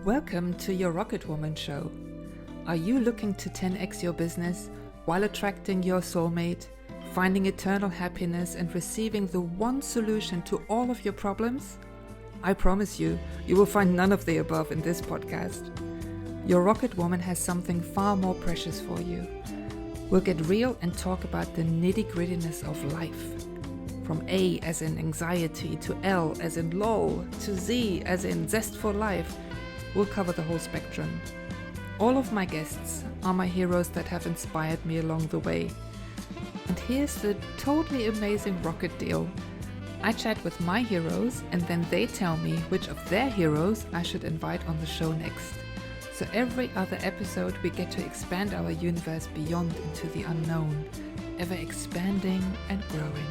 Welcome to your Rocketwoman show. Are you looking to 10x your business while attracting your soulmate, finding eternal happiness and receiving the one solution to all of your problems? I promise you, you will find none of the above in this podcast. Your Rocketwoman has something far more precious for you. We'll get real and talk about the nitty-grittiness of life. From A as in anxiety, to L as in lol, to Z as in zest for life. We'll cover the whole spectrum. All of my guests are my heroes that have inspired me along the way. And here's the totally amazing rocket deal. I chat with my heroes and then they tell me which of their heroes I should invite on the show next. So every other episode we get to expand our universe beyond into the unknown, ever expanding and growing.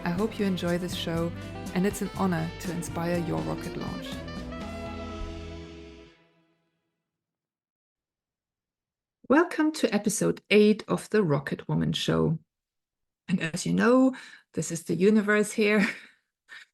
I hope you enjoy this show, and it's an honor to inspire your rocket launch. Welcome to episode 8 of the Rocketwoman show. And as you know, this is the universe here.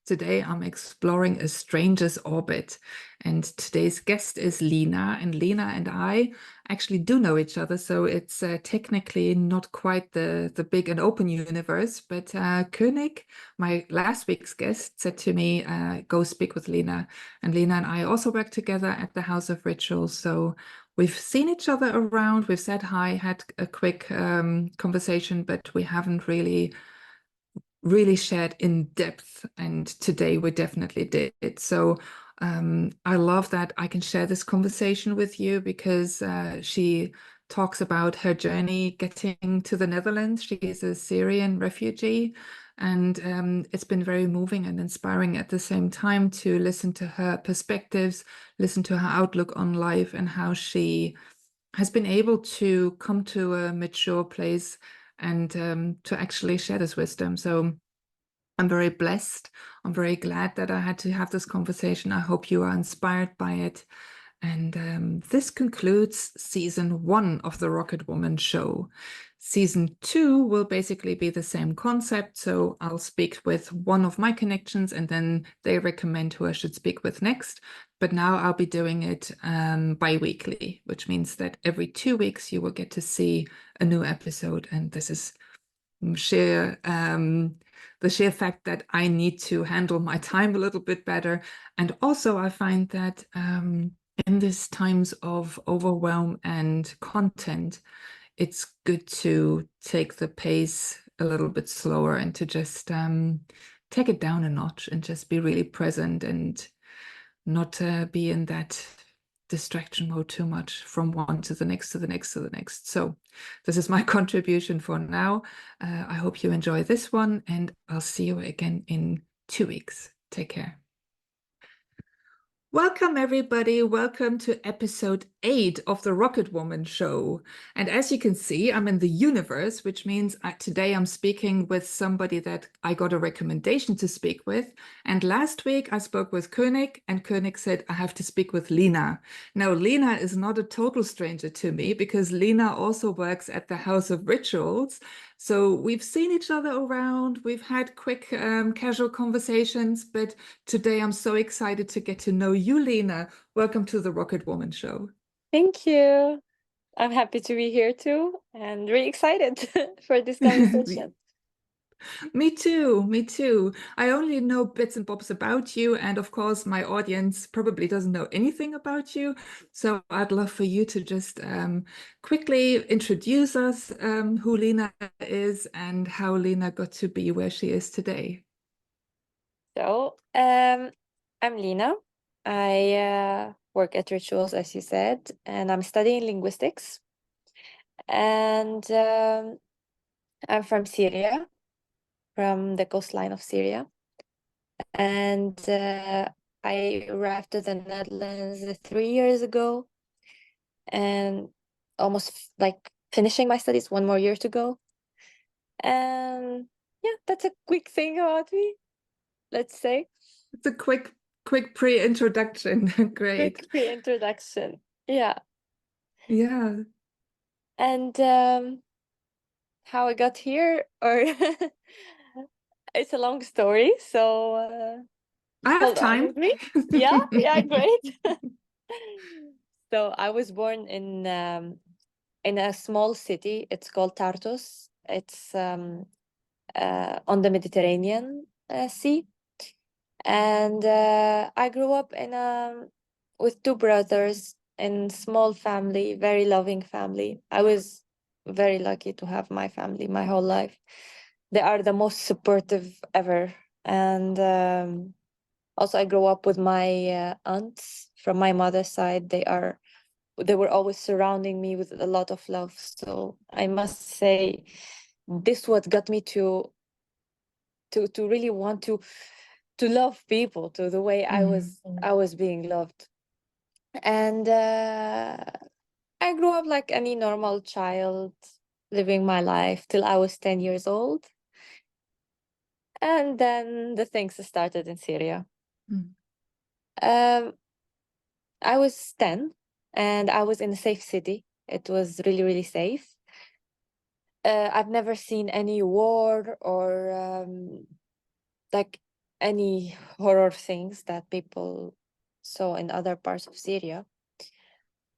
Today I'm exploring a stranger's orbit, and today's guest is Lina, and Lina and I actually do know each other, so it's technically not quite the big and open universe, but Koenig, my last week's guest, said to me, go speak with Lina. And Lina and I also work together at the House of Rituals, so we've seen each other around, we've said hi, had a quick conversation, but we haven't really shared in depth, and today we definitely did. So I love that I can share this conversation with you because she talks about her journey getting to the Netherlands. She is a Syrian refugee, and it's been very moving and inspiring at the same time to listen to her perspectives, listen to her outlook on life, and how she has been able to come to a mature place and to actually share this wisdom. So I'm very blessed. I'm very glad that I had to have this conversation. I hope you are inspired by it. And this concludes season 1 of the Rocketwoman show. Season 2 will basically be the same concept. So I'll speak with one of my connections and then they recommend who I should speak with next. But now I'll be doing it bi-weekly, which means that every 2 weeks you will get to see a new episode. And this is the sheer fact that I need to handle my time a little bit better. And also I find that in these times of overwhelm and content, it's good to take the pace a little bit slower and to just take it down a notch and just be really present and not be in that distraction mode too much from one to the next, to the next, to the next. So this is my contribution for now. I hope you enjoy this one, and I'll see you again in 2 weeks. Take care. Welcome, everybody. Welcome to episode 8 of the Rocketwoman show. And as you can see, I'm in the universe, which means today I'm speaking with somebody that I got a recommendation to speak with. And last week I spoke with Koenig, and Koenig said I have to speak with Lina. Now, Lina is not a total stranger to me because Lina also works at the House of Rituals. So we've seen each other around, we've had quick casual conversations, but today I'm so excited to get to know you, Lina. Welcome to the Rocketwoman show. Thank you. I'm happy to be here too and really excited for this conversation. Me too. I only know bits and bobs about you, and of course my audience probably doesn't know anything about you. So I'd love for you to just quickly introduce us, who Lina is and how Lina got to be where she is today. So, I'm Lina. I work at Rituals, as you said, and I'm studying linguistics. And I'm from Syria, from the coastline of Syria. And I arrived to the Netherlands 3 years ago, and almost like finishing my studies, 1 more year to go. And yeah, that's a quick thing about me, let's say. It's a quick pre-introduction. Great. Quick pre-introduction. Yeah. And how I got here, or it's a long story, so I have time. with me. Yeah, great. So I was born in a small city. It's called Tartus. It's on the Mediterranean Sea. And I grew up in with two brothers in small family, very loving family. I was very lucky to have my family my whole life. They are the most supportive ever. And also I grew up with my aunts from my mother's side. They were always surrounding me with a lot of love. So I must say this what got me to really want to love people to the way I was being loved. And I grew up like any normal child, living my life till I was 10 years old. And then the things started in Syria. Mm. Um, I was 10 and I was in a safe city. It was really, really safe. I've never seen any war or like any horror things that people saw in other parts of Syria.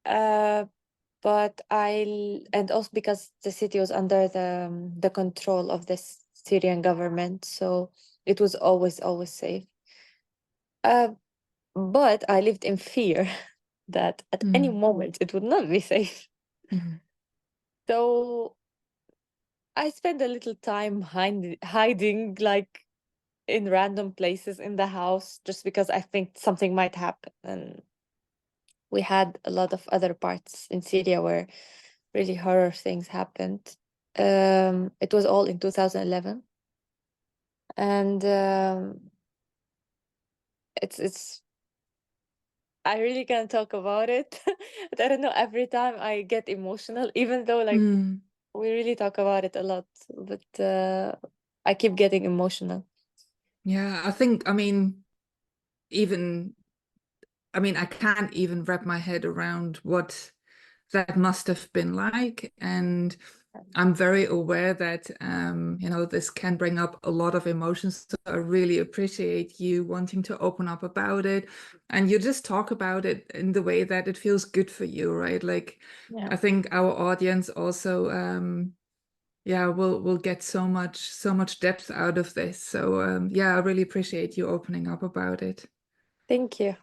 But and also because the city was under the control of the Syrian government, so it was always safe. But I lived in fear that at any moment it would not be safe. So I spent a little time hiding like in random places in the house just because I think something might happen. And we had a lot of other parts in Syria where really horror things happened. It was all in 2011. And it's I really can't talk about it. But I don't know, every time I get emotional, even though like we really talk about it a lot, but I keep getting emotional. Yeah, I think, I mean, I can't even wrap my head around what that must have been like. And I'm very aware that, this can bring up a lot of emotions. So I really appreciate you wanting to open up about it. And you just talk about it in the way that it feels good for you, right? Like, Yeah. I think our audience also, will get so much depth out of this. So, I really appreciate you opening up about it. Thank you.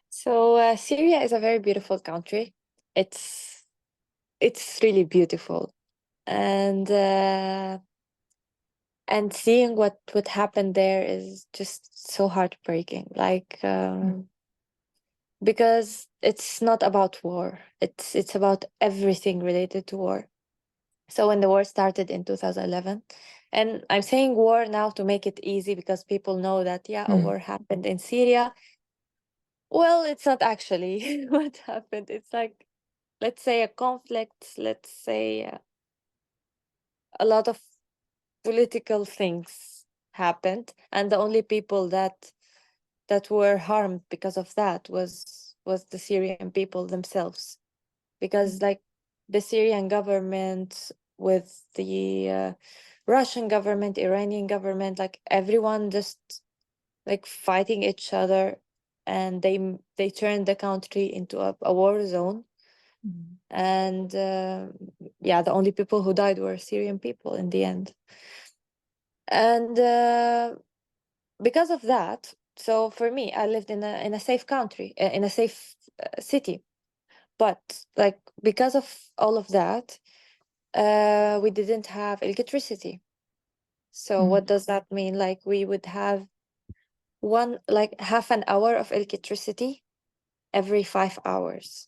So Syria is a very beautiful country. It's it's really beautiful, and seeing what happened there is just so heartbreaking. Like because it's not about war. It's about everything related to war. So when the war started in 2011, and I'm saying war now to make it easy because people know that yeah, a war happened in Syria. Well, it's not actually what happened. It's like, let's say a conflict, let's say a lot of political things happened, and the only people that were harmed because of that was the Syrian people themselves. Because like the Syrian government with the Russian government, Iranian government, like everyone just like fighting each other, and they turned the country into a war zone. And yeah, the only people who died were Syrian people in the end. And because of that, so for me, I lived in a safe country, in a safe city. But like because of all of that, we didn't have electricity. So what does that mean? Like we would have half an hour of electricity every 5 hours.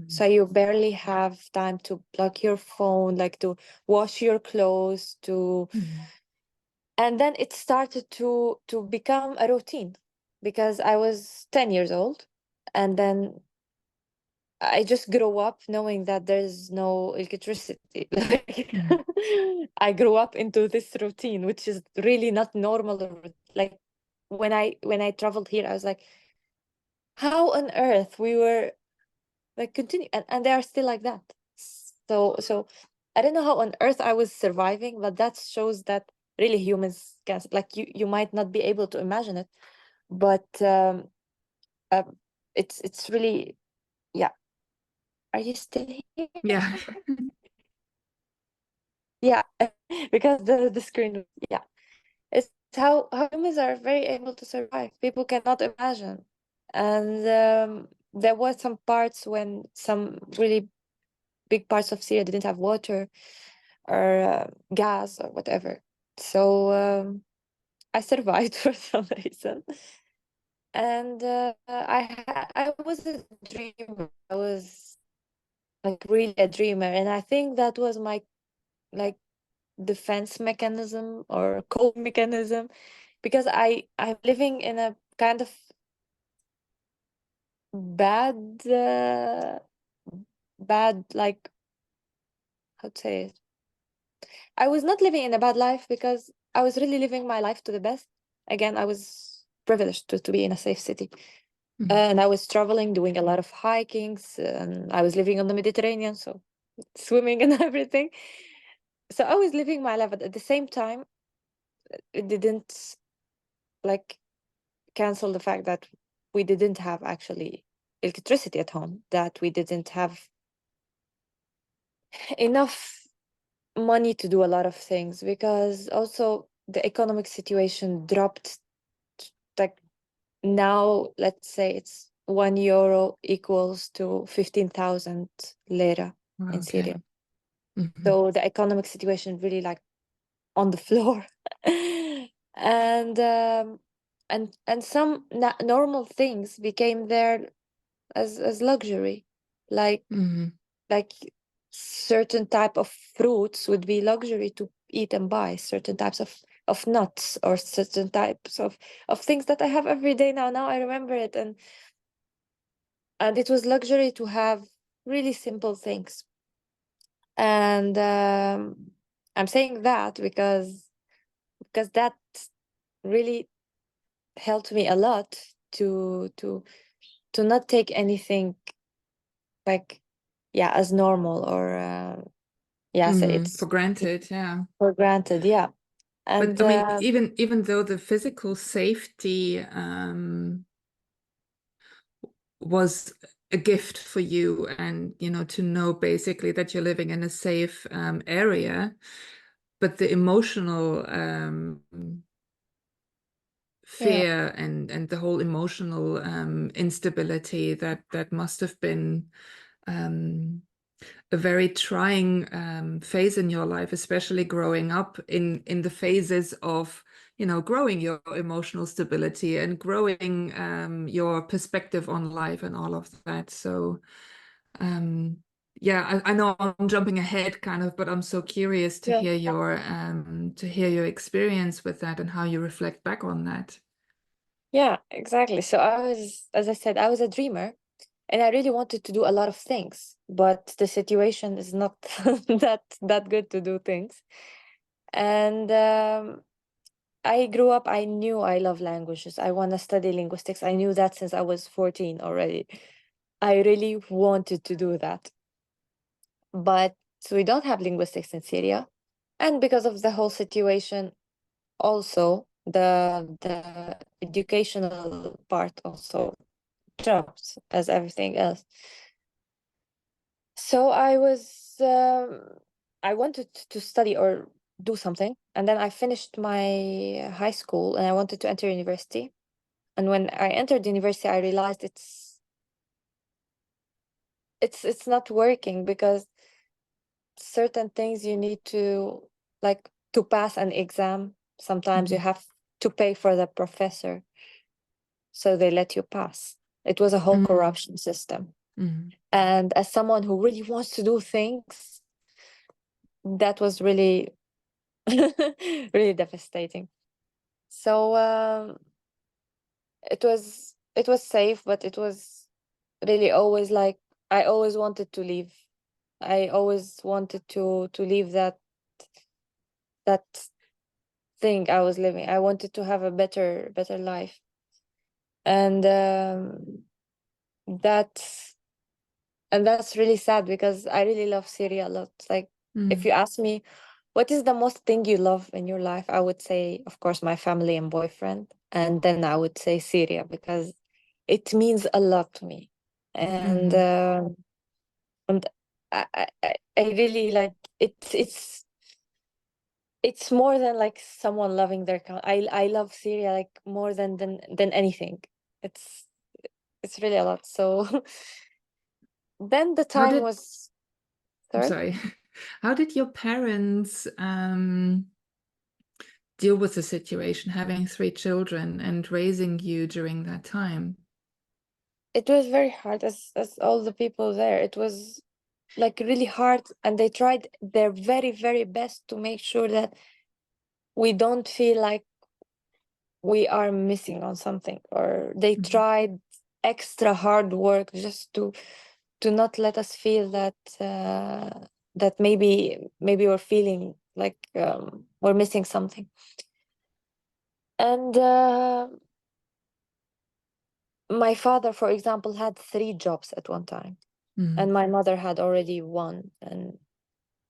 So you barely have time to plug your phone, like to wash your clothes, to and then it started to become a routine because I was 10 years old, and then I just grew up knowing that there's no electricity. Like I grew up into this routine, which is really not normal. Like when I traveled here, I was like, how on earth we were like continue, and they are still like that. So I don't know how on earth I was surviving, but that shows that really humans can, like, you might not be able to imagine it, but uh, it's really yeah. Are you still here? Yeah. Yeah, because the screen, yeah. It's how humans are very able to survive. People cannot imagine. And there were some parts when some really big parts of Syria didn't have water or gas or whatever. So I survived for some reason. And I was a dreamer. I was like really a dreamer, and I think that was my like defense mechanism or coping mechanism, because I'm living in a kind of bad bad, like, how to say it, I was not living in a bad life because I was really living my life to the best. Again, I was privileged to be in a safe city, and I was traveling, doing a lot of hikings, and I was living on the Mediterranean, so swimming and everything. So I was living my life, but at the same time it didn't like cancel the fact that we didn't have actually electricity at home, that we didn't have enough money to do a lot of things, because also the economic situation dropped. Like now, let's say it's €1 equals to 15,000 lira in Okay. Syria. So the economic situation really like on the floor. And some normal things became there as luxury, like like certain type of fruits would be luxury to eat and buy, certain types of nuts, or certain types of things that I have every day now I remember it, and it was luxury to have really simple things. And I'm saying that because that really helped me a lot to not take anything like, yeah, as normal, or yeah, so For it's granted, yeah. for granted, yeah. But And I mean, even though the physical safety was a gift for you, and to know basically that you're living in a safe area, but the emotional yeah, fear and the whole emotional instability that must have been a very trying phase in your life, especially growing up in the phases of growing your emotional stability and growing your perspective on life and all of that. So yeah, I know I'm jumping ahead kind of, but I'm so curious yeah, to hear your experience with that and how you reflect back on that. yeah, exactly. So as I said, I was a dreamer, and I really wanted to do a lot of things, but the situation is not that good to do things. And I grew up, I knew I love languages. I want to study linguistics. I knew that since I was 14 already. I really wanted to do that. But we don't have linguistics in Syria. And because of the whole situation, also the educational part also drops as everything else. So I wanted to study or do something, and then I finished my high school and I wanted to enter university. And when I entered university, I realized it's not working, because certain things you need to, like, to pass an exam, sometimes you have to pay for the professor so they let you pass. It was a whole corruption system. And as someone who really wants to do things, that was really really devastating. So it was safe, but it was really always like I always wanted to leave. I always wanted to leave that thing I was living. I wanted to have a better life. And that's that's really sad, because I really love Syria a lot. Like, if you ask me what is the most thing you love in your life, I would say, of course, my family and boyfriend, and then I would say Syria, because it means a lot to me. and I really like it's more than like someone loving their country. I love Syria like more than anything. It's really a lot. So then the How time did, was I'm sorry. sorry, how did your parents deal with the situation, having 3 children and raising you during that time? It was very hard as all the people there. It was like really hard, and they tried their very, very best to make sure that we don't feel like we are missing on something, or they tried extra hard work just to not let us feel that that maybe we're feeling like we're missing something. And my father, for example, had 3 jobs at one time, and my mother had already one, and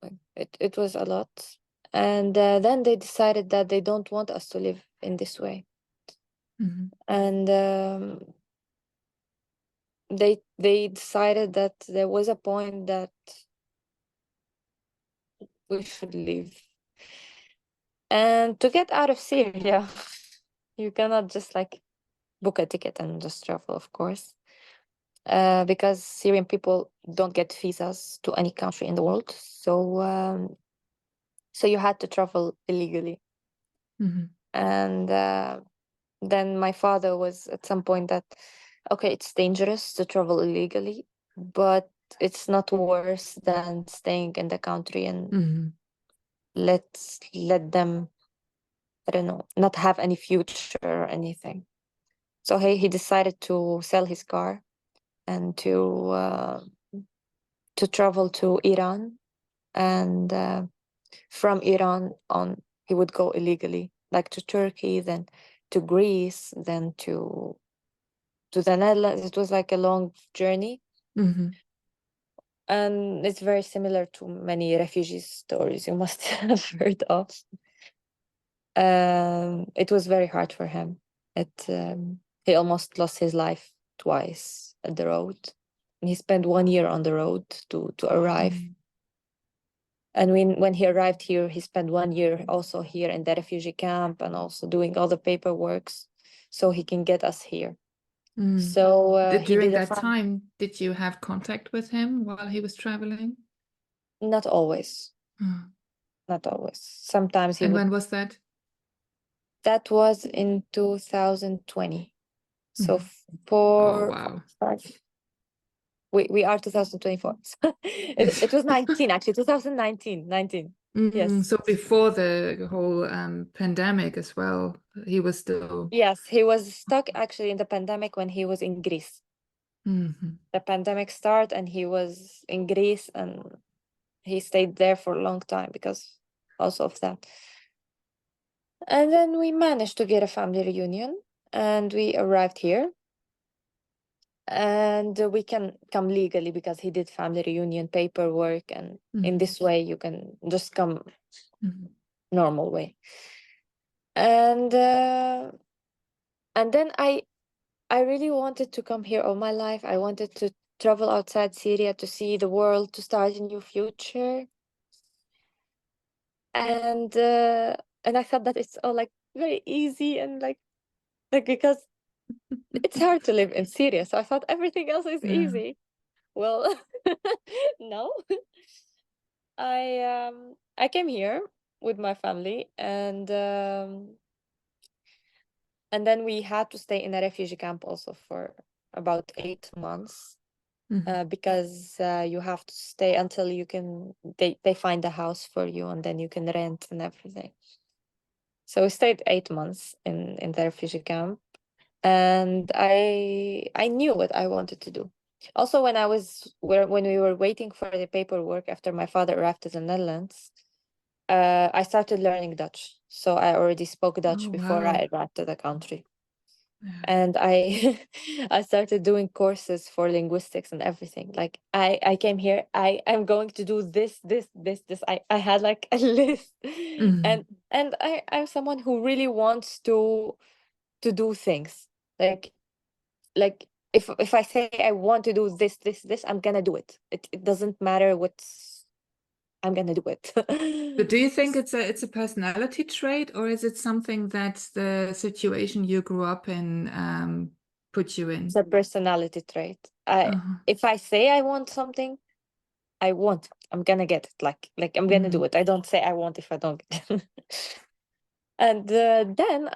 like, it was a lot. And then they decided that they don't want us to live in this way. And they decided that there was a point that we should leave. And to get out of Syria, you cannot just like book a ticket and just travel, of course, because Syrian people don't get visas to any country in the world. So you had to travel illegally. And then my father was at some point that, okay, it's dangerous to travel illegally, but it's not worse than staying in the country and let them, I don't know, not have any future or anything. So he decided to sell his car and to travel to Iran, and from Iran on he would go illegally, like to Turkey, then to Greece, then to the Netherlands. It was like a long journey, and it's very similar to many refugee stories you must have heard of. It was very hard for him. He almost lost his life twice at the road, and he spent 1 year on the road to arrive. And when he arrived here, he spent 1 year also here in the refugee camp, and also doing all the paperwork so he can get us here. So he During did that time, did you have contact with him while he was traveling? Not always. Not always. Sometimes he And would. when was that? That was in 2020. So Oh, for wow. 5. We are 2024. It was 19, actually, 2019. 19. Yes. So before the whole pandemic as well, he was still. Yes, he was stuck actually in the pandemic when he was in Greece. The pandemic started and he was in Greece, and he stayed there for a long time because also of that. And then we managed to get a family reunion, and we arrived here. And we can come legally because he did family reunion paperwork, and in this way you can just come normal way. And then I really wanted to come here all my life. I wanted to travel outside Syria, to see the world, to start a new future. And I thought that it's all like very easy, and like because it's hard to live in Syria, so I thought everything else is easy. Well, no. I came here with my family, and then we had to stay in a refugee camp also for about 8 months, because you have to stay until you can they find a house for you, and then you can rent and everything. So we stayed 8 months in the refugee camp, and I knew what I wanted to do. Also, when we were waiting for the paperwork after my father arrived to the Netherlands, I started learning Dutch. So I already spoke Dutch before I arrived to the country. And I I started doing courses for linguistics and everything. Like I came here, I'm going to do this. I had like a list. And I'm someone who really wants to do things. Like if I say I want to do this, I'm gonna do it. It doesn't matter what's, I'm gonna do it. But do you think it's a personality trait, or is it something that the situation you grew up in put you It's in? a personality trait. Uh-huh. If I say I want something, I want. I'm gonna get it. Like I'm gonna do it. I don't say I want if I don't get it. And then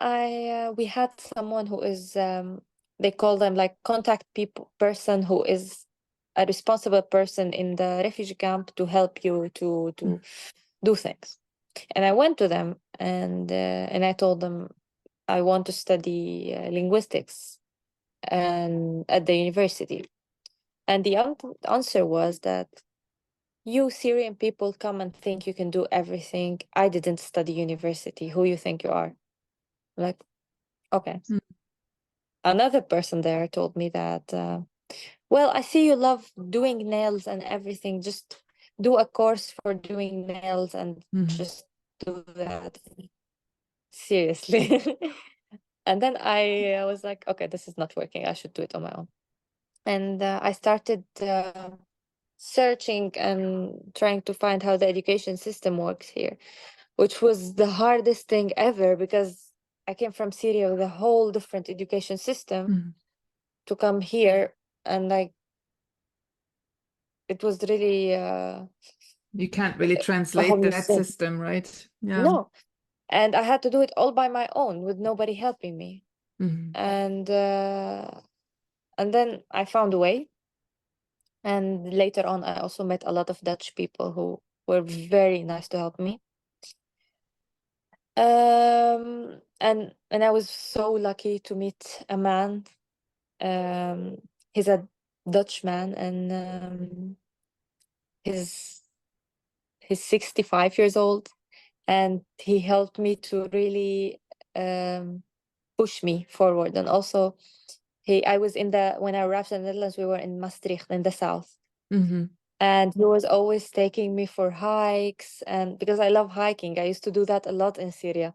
we had someone who is they call them like contact people person, who is a responsible person in the refugee camp to help you to do things. And I went to them and I told them I want to study linguistics and at the university. And the answer was that you Syrian people come and think you can do everything. I didn't study university. Who you think you are? Like, okay. Mm. Another person there told me that, well, I see you love doing nails and everything. Just do a course for doing nails and Mhm. just do that. Seriously. And then I was like, okay, this is not working. I should do it on my own. And I started searching and trying to find how the education system works here, which was the hardest thing ever because I came from Syria with a whole different education system Mhm. to come here, and like it was really You can't really a whole translate new that thing. system, right? Yeah. No, and I had to do it all by my own with nobody helping me. Mhm. And then I found a way. And later on, I also met a lot of Dutch people who were very nice to help me. And I was so lucky to meet a man. He's a Dutch man, and he's 65 years old, and he helped me to really push me forward. And also, I was when I arrived in the Netherlands, we were in Maastricht in the south. Mhm. And he was always taking me for hikes, and because I love hiking, I used to do that a lot in Syria.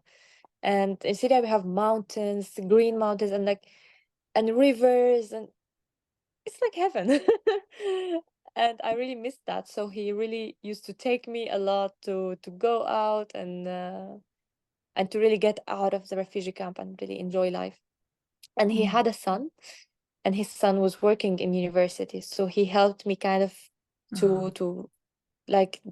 And in Syria we have mountains, green mountains, and rivers, and it's like heaven. And I really missed that. So he really used to take me a lot to go out and to really get out of the refugee camp and really enjoy life. And he had a son, and his son was working in university, so he helped me kind of Uh-huh. to like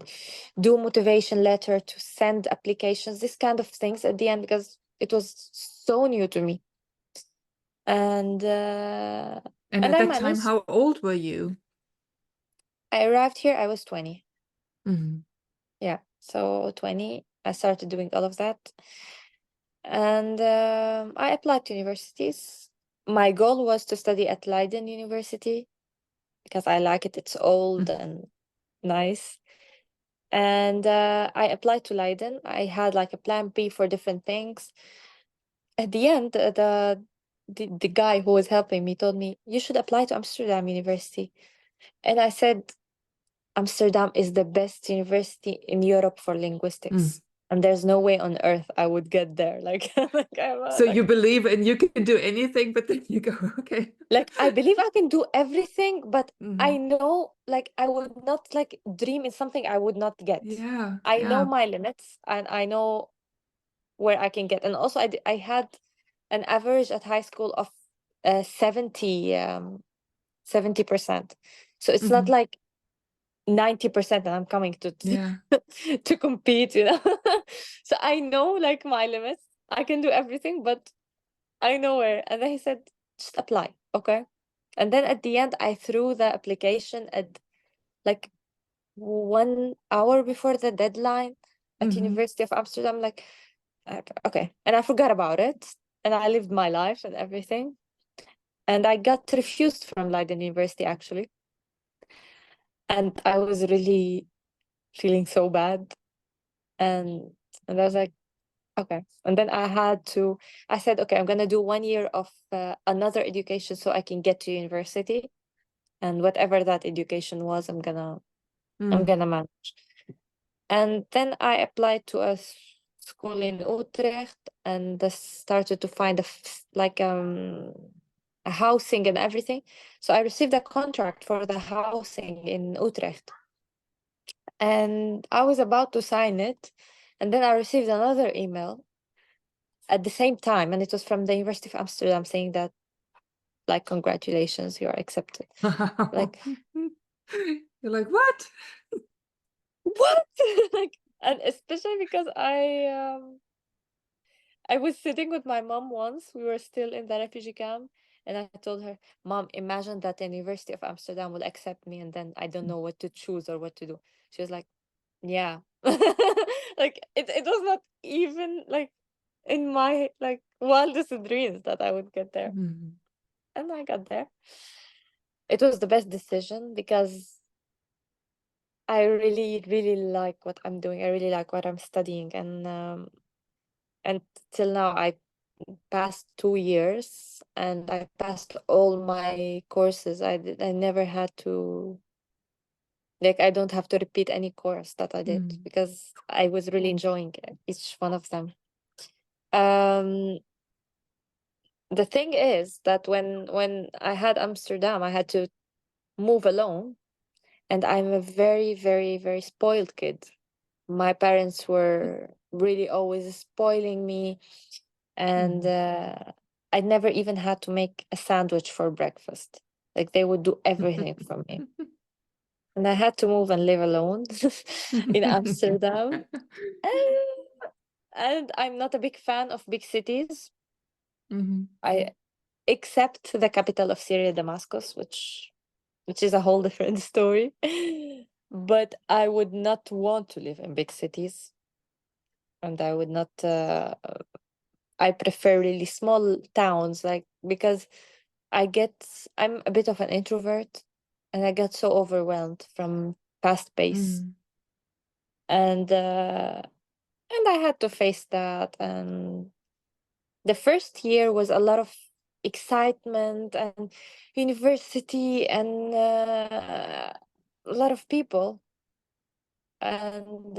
do motivation letter, to send applications, this kind of things at the end, because it was so new to me. And And and at I that time, managed. how old were you? I arrived here, I was 20. Mhm. Yeah, so 20 I started doing all of that. And I applied to universities. My goal was to study at Leiden University because I like it. It's old Mhm. and nice. And I applied to Leiden. I had like a plan B for different things. At the end, the guy who was helping me told me, you should apply to Amsterdam University. And I said, Amsterdam is the best university in Europe for Mm. linguistics. And there's no way on earth I would get there. Like, So like, you believe and you can do anything, but then you go, okay. like I believe I can do everything, but I Mhm. know like I would not like dream in something I would not get. Yeah, I know yeah. my limits, and I know where I can get. And also I had an average at high school of 70%. So it's not Mhm. like 90% and I'm coming to Yeah. to compete, you know. So I know like my limits. I can do everything, but I know where. And then he said, just apply, okay? And then at the end, I threw the application at like 1 hour before the deadline at Mhm. University of Amsterdam. Like, okay, and I forgot about it, and I lived my life and everything. And I got refused from Leiden University actually, and I was really feeling so bad. And and I was like, okay. And then I said, okay, I'm gonna do 1 year of another education so I can get to university, and whatever that education was, I'm Mm. gonna manage. And then I applied to a school in Utrecht, and started to find like a housing and everything. So I received a contract for the housing in Utrecht. And I was about to sign it. And then I received another email at the same time. And it was from the University of Amsterdam saying that, like, congratulations, you are accepted. Like, you're like, what? what? Like, and especially because I was sitting with my mom once. We were still in the refugee camp, and I told her, "Mom, imagine that the University of Amsterdam will accept me, and then I don't know what to choose or what to do." She was like, "Yeah." Like, it was not even like in my like wildest dreams that I would get there. Mhm. And I got there. It was the best decision because I really, really like what I'm doing. I really like what I'm studying, and till now I passed 2 years and I passed all my courses. I never had to, like, I don't have to repeat any course that I did Mm. because I was really enjoying each one of them. Um, the thing is that when I had Amsterdam, I had to move alone, and I'm a very, very, very spoiled kid. My parents were really always spoiling me, and I never even had to make a sandwich for breakfast. Like, they would do everything for me. And I had to move and live alone in Amsterdam. And I'm not a big fan of big cities. Mhm. I except the capital of Syria, Damascus, which is a whole different story. But I would not want to live in big cities, and I would not. I prefer really small towns, like, because I'm a bit of an introvert, and I get so overwhelmed from fast pace, Mm. and I had to face that. And the first year was a lot of excitement and university and a lot of people, and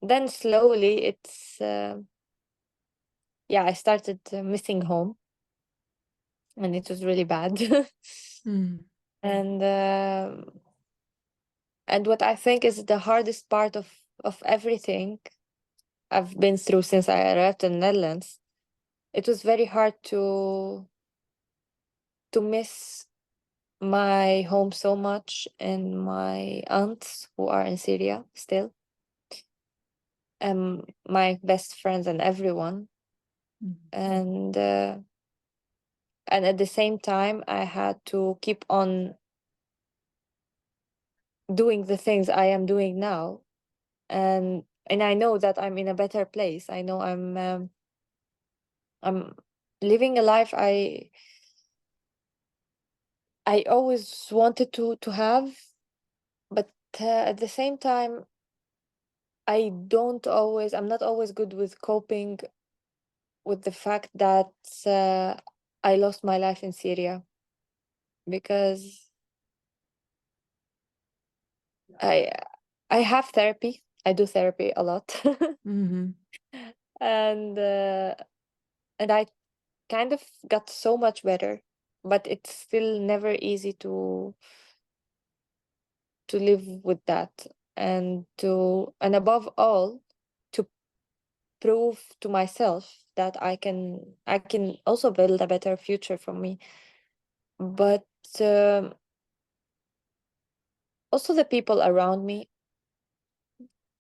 then slowly it's yeah, I started missing home, and it was really bad. Mm. and and what I think is the hardest part of everything I've been through since I arrived in the Netherlands, it was very hard to miss my home so much, and my aunts who are in Syria still, and my best friends and everyone. Mm. And at the same time I had to keep on doing the things I am doing now, and I know that I'm in a better place. I know I'm living a life I always wanted to have, but at the same time I'm not always good with coping with the fact that I lost my life in Syria, because I I have therapy. I do therapy a lot. Mhm. and and I kind of got so much better, but it's still never easy to live with that, and above all, to prove to myself that I can also build a better future for me. But um, also the people around me,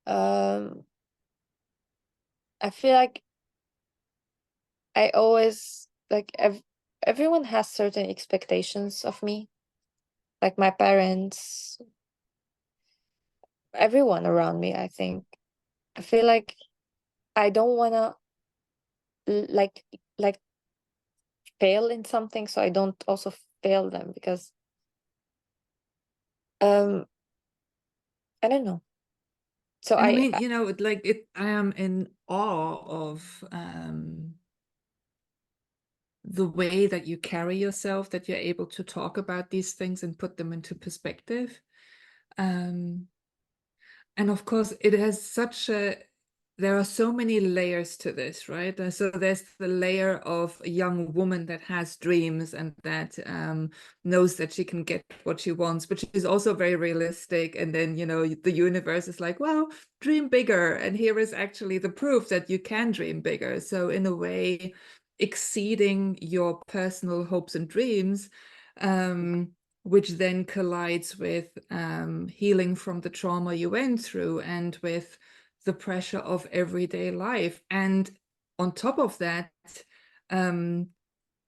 um I feel like I always like everyone has certain expectations of me, like my parents, everyone around me. I think I feel like I don't want to like like fail in something, so I don't also fail them, because um I don't know. So And I I mean, I am in awe of the way that you carry yourself, that you're able to talk about these things and put them into perspective. And of course, it has such a there are so many layers to this, right? So there's the layer of a young woman that has dreams and that knows that she can get what she wants, but she's also very realistic. And then, you know, the universe is like, well, dream bigger. And here is actually the proof that you can dream bigger. So in a way, exceeding your personal hopes and dreams, which then collides with healing from the trauma you went through and with the pressure of everyday life. And on top of that,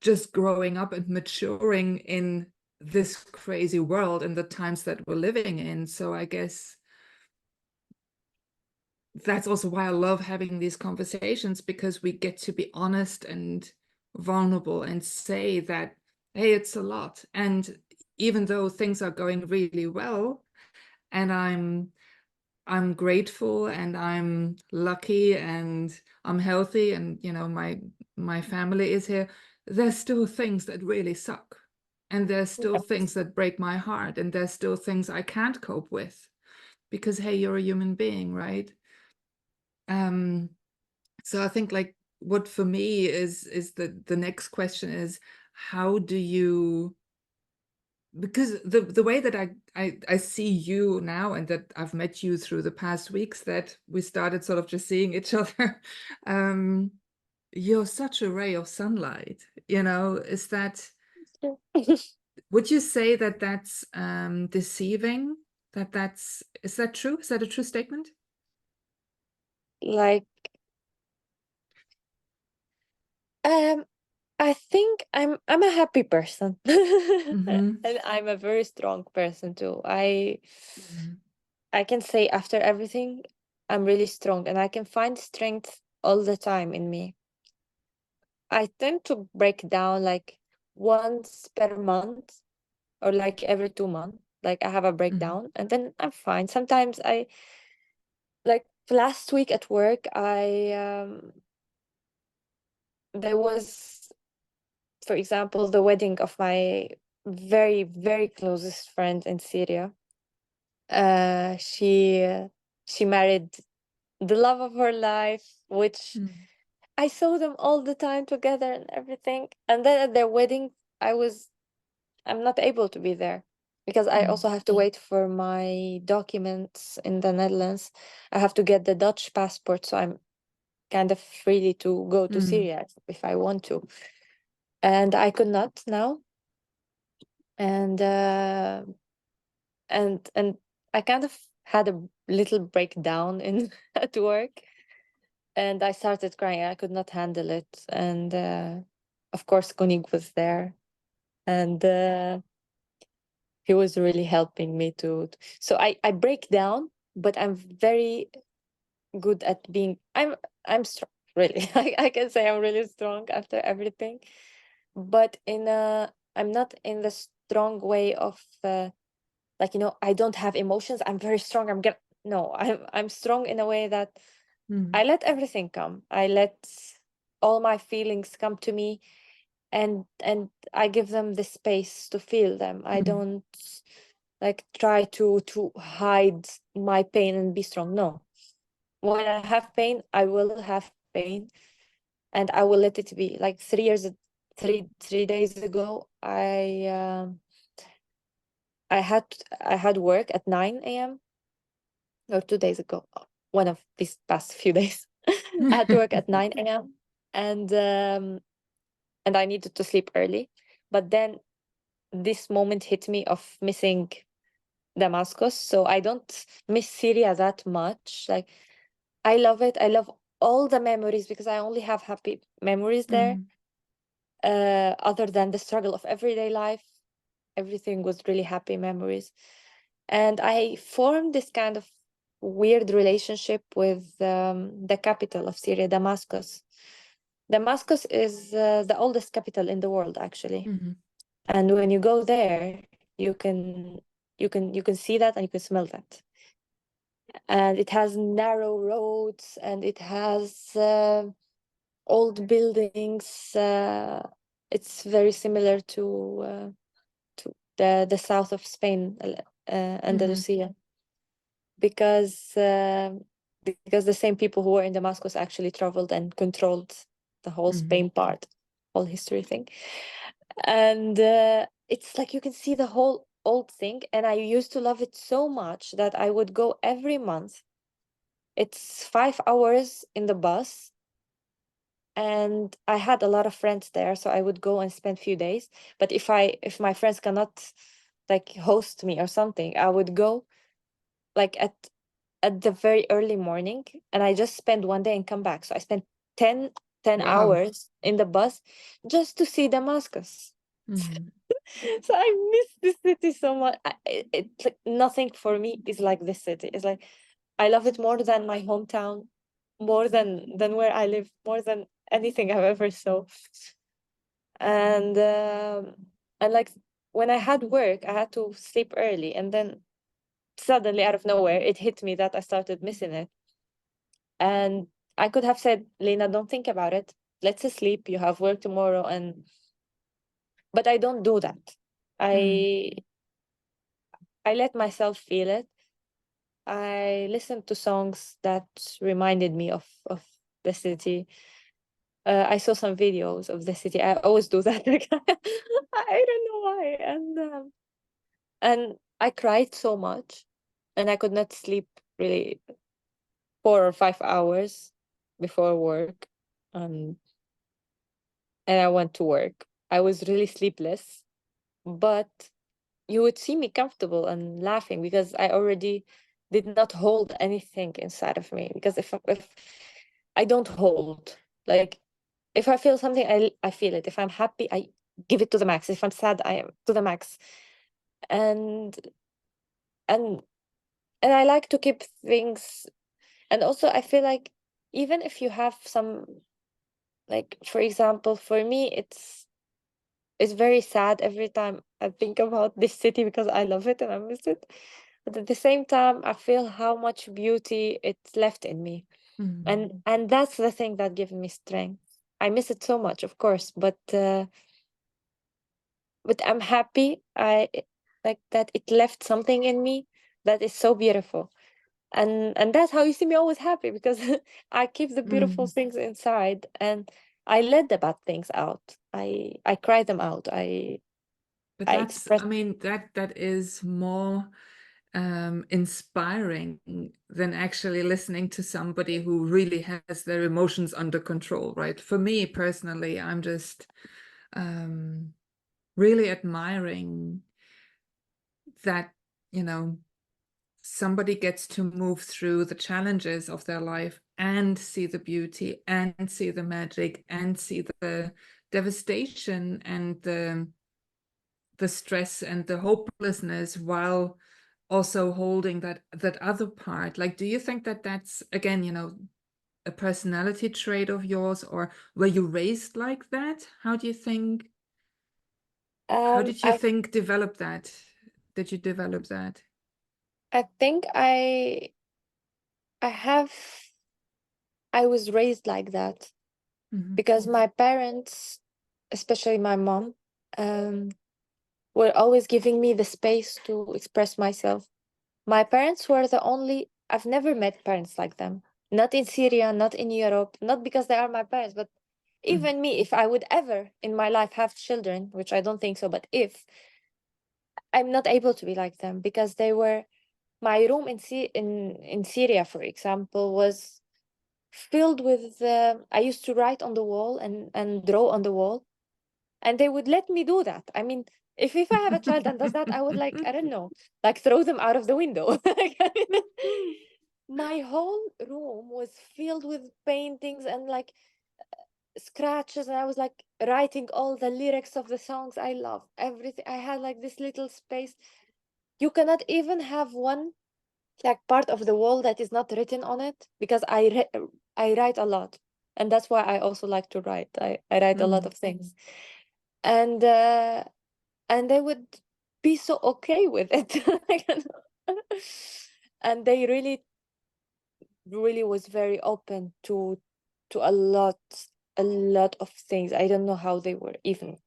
just growing up and maturing in this crazy world and the times that we're living in. So I guess that's also why I love having these conversations, because we get to be honest and vulnerable and say that, hey, it's a lot. And even though things are going really well, and I'm grateful and I'm lucky and I'm healthy and, you know, my family is here, there's still things that really suck. And there's still things that break my heart, and there's still things I can't cope with, because, hey, you're a human being, right? So I think, like, what for me is the next question is, how do you, because the way that I see you now, and that I've met you through the past weeks that we started sort of just seeing each other, you're such a ray of sunlight, you know. Is that, would you say that that's deceiving? Is that true? Is that a true statement? Like, I think I'm a happy person. Mm-hmm. And I'm a very strong person too. Mm-hmm. I can say after everything, I'm really strong and I can find strength all the time in me. I tend to break down like once per month or like every 2 months. Like I have a Mm-hmm. breakdown and then I'm fine. Sometimes I, like last week at work, there was, for example, the wedding of my very, very closest friend in Syria. Uh, she she married the love of her life, which I saw them all the time together and everything. And then at their wedding, I'm not able to be there because I Mm-hmm. also have to wait for my documents in the Netherlands. I have to get the Dutch passport, so I'm kind of free to go to Mm-hmm. Syria if I want to. And I could not now. And and I kind of had a little breakdown in at work, and I started crying. I could not handle it, and of course Koenig was there, and he was really helping me so I break down, but I'm very good at being, I'm strong, really. I can say I'm really strong after everything, but I'm not in the strong way of like, you know, I don't have emotions, I'm very strong, no, I'm strong in a way that Mm-hmm. I let everything come. I let all my feelings come to me, and I give them the space to feel them. I Mm-hmm. don't like try to hide my pain and be strong. No. When I have pain, I will have pain and I will let it be. Like 3 days ago, I had work at 9 a.m. or 2 days ago, one of these past few days. I had to work at 9 a.m. and I needed to sleep early. But then this moment hit me of missing Damascus. So I don't miss Syria that much. Like I love it. I love all the memories because I only have happy memories there. Mm-hmm. Other than the struggle of everyday life, everything was really happy memories. And I formed this kind of weird relationship with the capital of Syria, Damascus. Damascus is the oldest capital in the world, actually. Mm-hmm. And when you go there, you can see that and you can smell that. And it has narrow roads and it has old buildings. It's very similar to the Mm-hmm. Andalusia, because because the same people who were in Damascus actually traveled and controlled the whole Spain part, whole history thing. And it's like you can see the whole old thing. And I used to love it so much that I would go every month. It's 5 hours in the bus. And I had a lot of friends there, so I would go and spend few days. But if my friends cannot like host me or something, I would go like at the very early morning, and I just spend one day and come back. So I spent 10 Wow. hours in the bus just to see Damascus. So I miss this city so much. It's like nothing for me is like this city. It's like I love it more than my hometown, more than where I live, more than anything I've ever saw. And like when I had work, I had to sleep early, and then suddenly out of nowhere it hit me that I started missing it. And I could have said, Lina, don't think about it. Let's sleep. You have work tomorrow. But I don't do that. I let myself feel it. I listened to songs that reminded me of the city. I saw some videos of the city. I always do that. Like, I don't know why. And I cried so much, and I could not sleep really 4 or 5 hours before work. And I went to work. I was really sleepless, but you would see me comfortable and laughing because I already did not hold anything inside of me. Because if I don't hold, like if I feel something, I feel it. If I'm happy, I give it to the max. If I'm sad, I am to the max. And and I like to keep things. And also I feel like even if you have some, like for example, for me it's very sad every time I think about this city because I love it and I miss it. But at the same time, I feel how much beauty it's left in me. And that's the thing that gives me strength. I miss it so much, of course, but I'm happy I like that it left something in me that is so beautiful. And that's how you see me always happy, because I keep the beautiful things inside, and I let the bad things out. I cry them out. But I that's, express. I mean, that is more inspiring than actually listening to somebody who really has their emotions under control, right? For me personally, I'm just really admiring that, you know, somebody gets to move through the challenges of their life and see the beauty and see the magic and see the devastation and the stress and the hopelessness, while also holding that other part. Like, do you think that that's, again, you know, a personality trait of yours, or were you raised like that? How do you think, how did you I think develop that? Did you develop that? I think I was raised like that because my parents, especially my mom, um, were always giving me the space to express myself. My parents were the only, I've never met parents like them. Not in Syria, not in Europe, not because they are my parents, but even me, if I would ever in my life have children, which I don't think so, but if, I'm not able to be like them, because they were, my room in Syria, for example, was filled with, I used to write on the wall and draw on the wall, and they would let me do that. I mean, if I have a child that does that, I would, like, I don't know, like throw them out of the window. Like, I mean, my whole room was filled with paintings and like scratches, and I was like writing all the lyrics of the songs I love, everything. I had like this little space. You cannot even have one like part of the wall that is not written on it, because I write a lot, and that's why I also like to write. I write a lot of things, and they would be so okay with it. And they really was very open to a lot of things. I don't know how they were even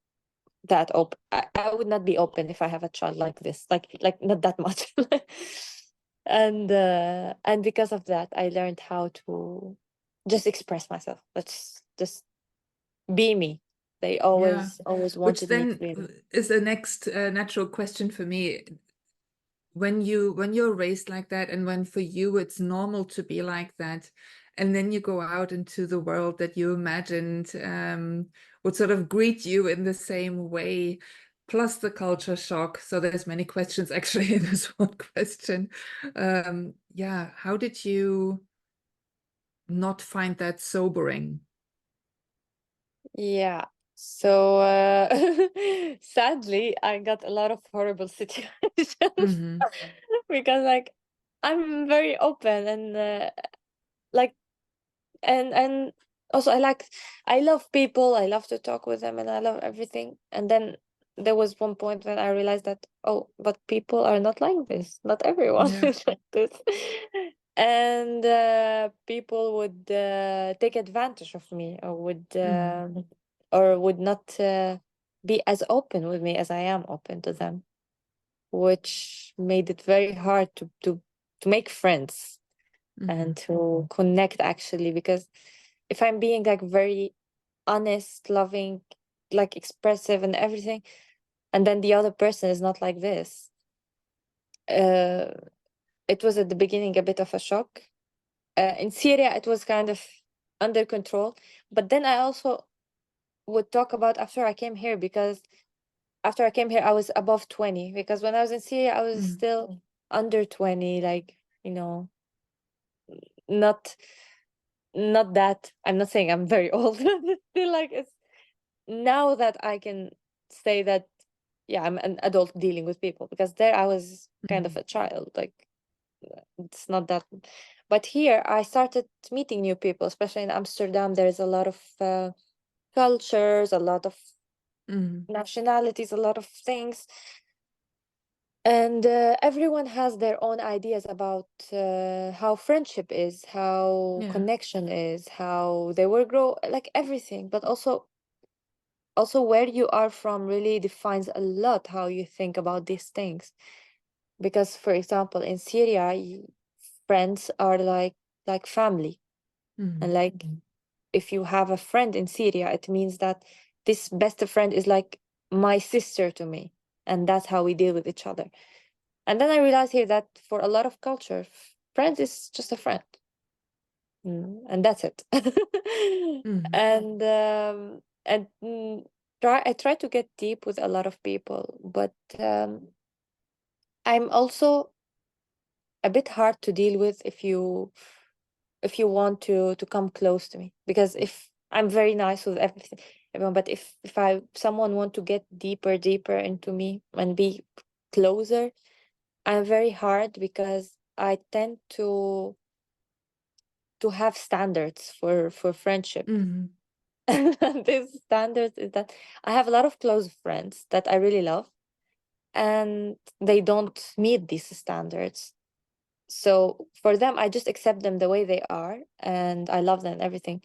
that open. I would not be open if I have a child like this, like not that much. And because of that, I learned how to just express myself. Let's just be me. They Yeah. always Which wanted me to then be me. is the next natural question for me. When you're raised like that, and when for you it's normal to be like that, and then you go out into the world that you imagined would sort of greet you in the same way, plus the culture shock. So there's many questions actually in this one question. Yeah, how did you not find that sobering? Yeah. So sadly, I got a lot of horrible situations Mm-hmm. because like I'm very open and like and also I love people, I love to talk with them and I love everything. And then there was one point when I realized that, oh, but people are not like this. Not everyone Yeah. is like this. And people would take advantage of me Mm-hmm. or would not be as open with me as I am open to them, which made it very hard to make friends Mm-hmm. and to connect actually. Because if I'm being like very honest, loving, like expressive and everything, and then the other person is not like this, uh it was at the beginning a bit of a shock. In Syria it was kind of under control, but then I also would talk about after I came here, because after I came here I was above 20, because when I was in Syria I was Mm-hmm. still under 20, like, not that I'm not saying I'm very old. It's still like it's now that I can say that, yeah, I'm an adult dealing with people, because there I was kind of a child, like it's not that. But here I started meeting new people, especially in Amsterdam. There's a lot of cultures, a lot of Mm-hmm. nationalities, a lot of things, and everyone has their own ideas about how friendship is, how Yeah. connection is, how they will grow, like everything. But also where you are from really defines a lot how you think about these things. Because for example in Syria, friends are like family. Mm-hmm. And like if you have a friend in Syria, it means that this best friend is like my sister to me, and that's how we deal with each other. And then I realized here that for a lot of culture, friend is just a friend. And that's it. Mm-hmm. And I try to get deep with a lot of people, but I'm also a bit hard to deal with if you want to come close to me, because if I'm very nice with everyone, but if I someone want to get deeper into me and be closer, I'm very hard, because I tend to have standards for friendship. Mm-hmm. And these standards is that I have a lot of close friends that I really love, and they don't meet these standards. So for them, I just accept them the way they are, and I love them and everything.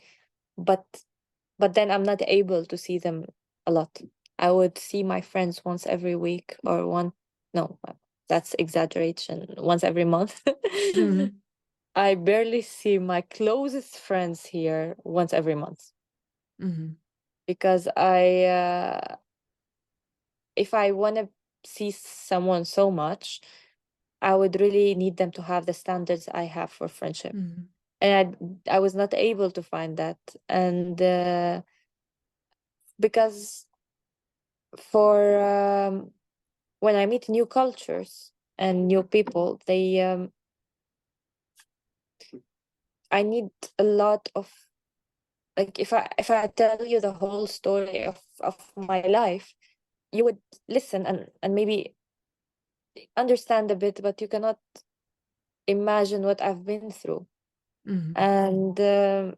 But then I'm not able to see them a lot. I would see my friends once every week, or no, that's exaggeration, once every month. Mm-hmm. I barely see my closest friends here once every month, Mm-hmm. because if I want to see someone so much, I would really need them to have the standards I have for friendship. Mm-hmm. And I was not able to find that. And because for when I meet new cultures and new people, I need a lot of, like, if I tell you the whole story of my life, you would listen and maybe understand a bit, but you cannot imagine what I've been through. Mm-hmm.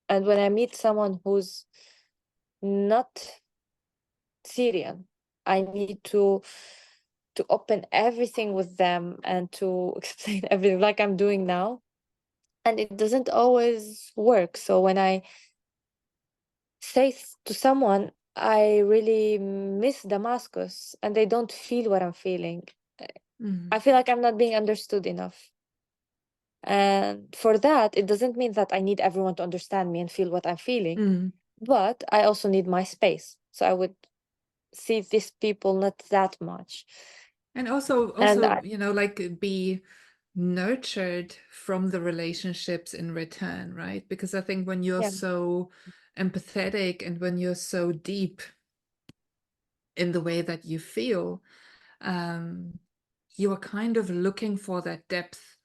And when I meet someone who's not Syrian, I need to open everything with them and to explain everything like I'm doing now. And it doesn't always work. So when I say to someone, I really miss Damascus, and they don't feel what I'm feeling, Mm. I feel like I'm not being understood enough. And for that, it doesn't mean that I need everyone to understand me and feel what I'm feeling, Mm. but I also need my space. So I would see these people not that much. And also, And you know, like be nurtured from the relationships in return, right? Because I think when you're yeah, so empathetic and when you're so deep in the way that you feel, um, you are kind of looking for that depth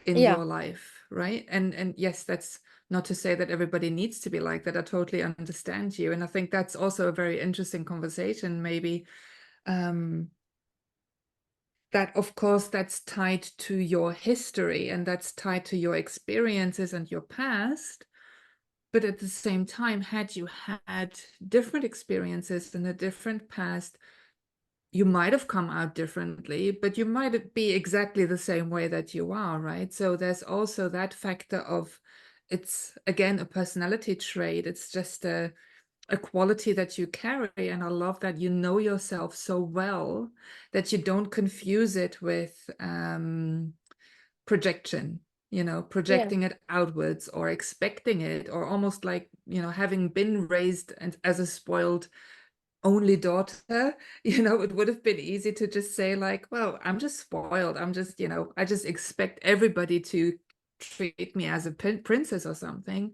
in yeah, your life, right? And yes, that's not to say that everybody needs to be like that. I totally understand you. And I think that's also a very interesting conversation, maybe. That of course that's tied to your history and that's tied to your experiences and your past. But at the same time, had you had different experiences in a different past, you might have come out differently, but you might be exactly the same way that you are, right? So there's also that factor of, it's again a personality trait. It's just a quality that you carry. And I love that you know yourself so well that you don't confuse it with projection, you know, yeah, projecting it outwards or expecting it, or almost like, you know, having been raised and as a spoiled only daughter, you know, it would have been easy to just say like, well, I'm just spoiled. I'm just, you know, I just expect everybody to treat me as a princess or something.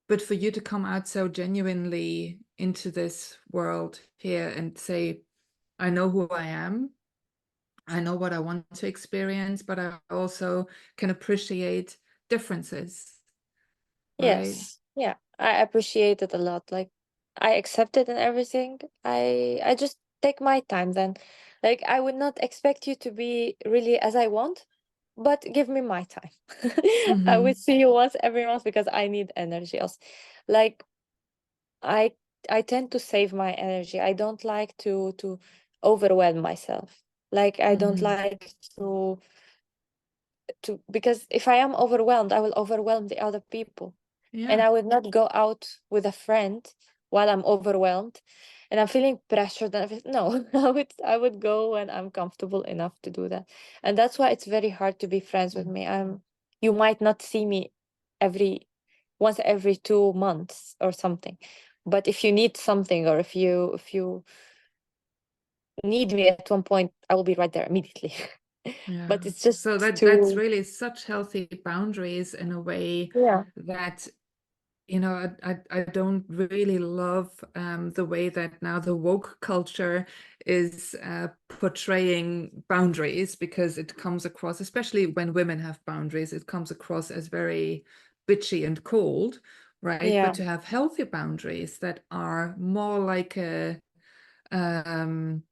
But for you to come out so genuinely into this world here and say, I know who I am, I know what I want to experience, but I also can appreciate differences, right? yes, yeah. I appreciate it a lot. Like I accept it and everything. I just take my time then. Like I would not expect you to be really as I want, but give me my time. I Mm-hmm. would see you once every month because I need energy else. Like I I tend to save my energy. I don't like to overwhelm myself. Like I don't Mm-hmm. like to because if I am overwhelmed, I will overwhelm the other people. And Yeah. I would not go out with a friend while I'm overwhelmed and I'm feeling pressured and everything. No, I would go when I'm comfortable enough to do that. And that's why it's very hard to be friends with me. You might not see me every once every 2 months or something. But if you need something or if you need me at one point, I will be right there immediately. Yeah. But it's just So that's too really such healthy boundaries in a way yeah. that, you know, I don't really love the way that now the woke culture is portraying boundaries, because it comes across, especially when women have boundaries, it comes across as very bitchy and cold, right? But Yeah. to have healthy boundaries that are um,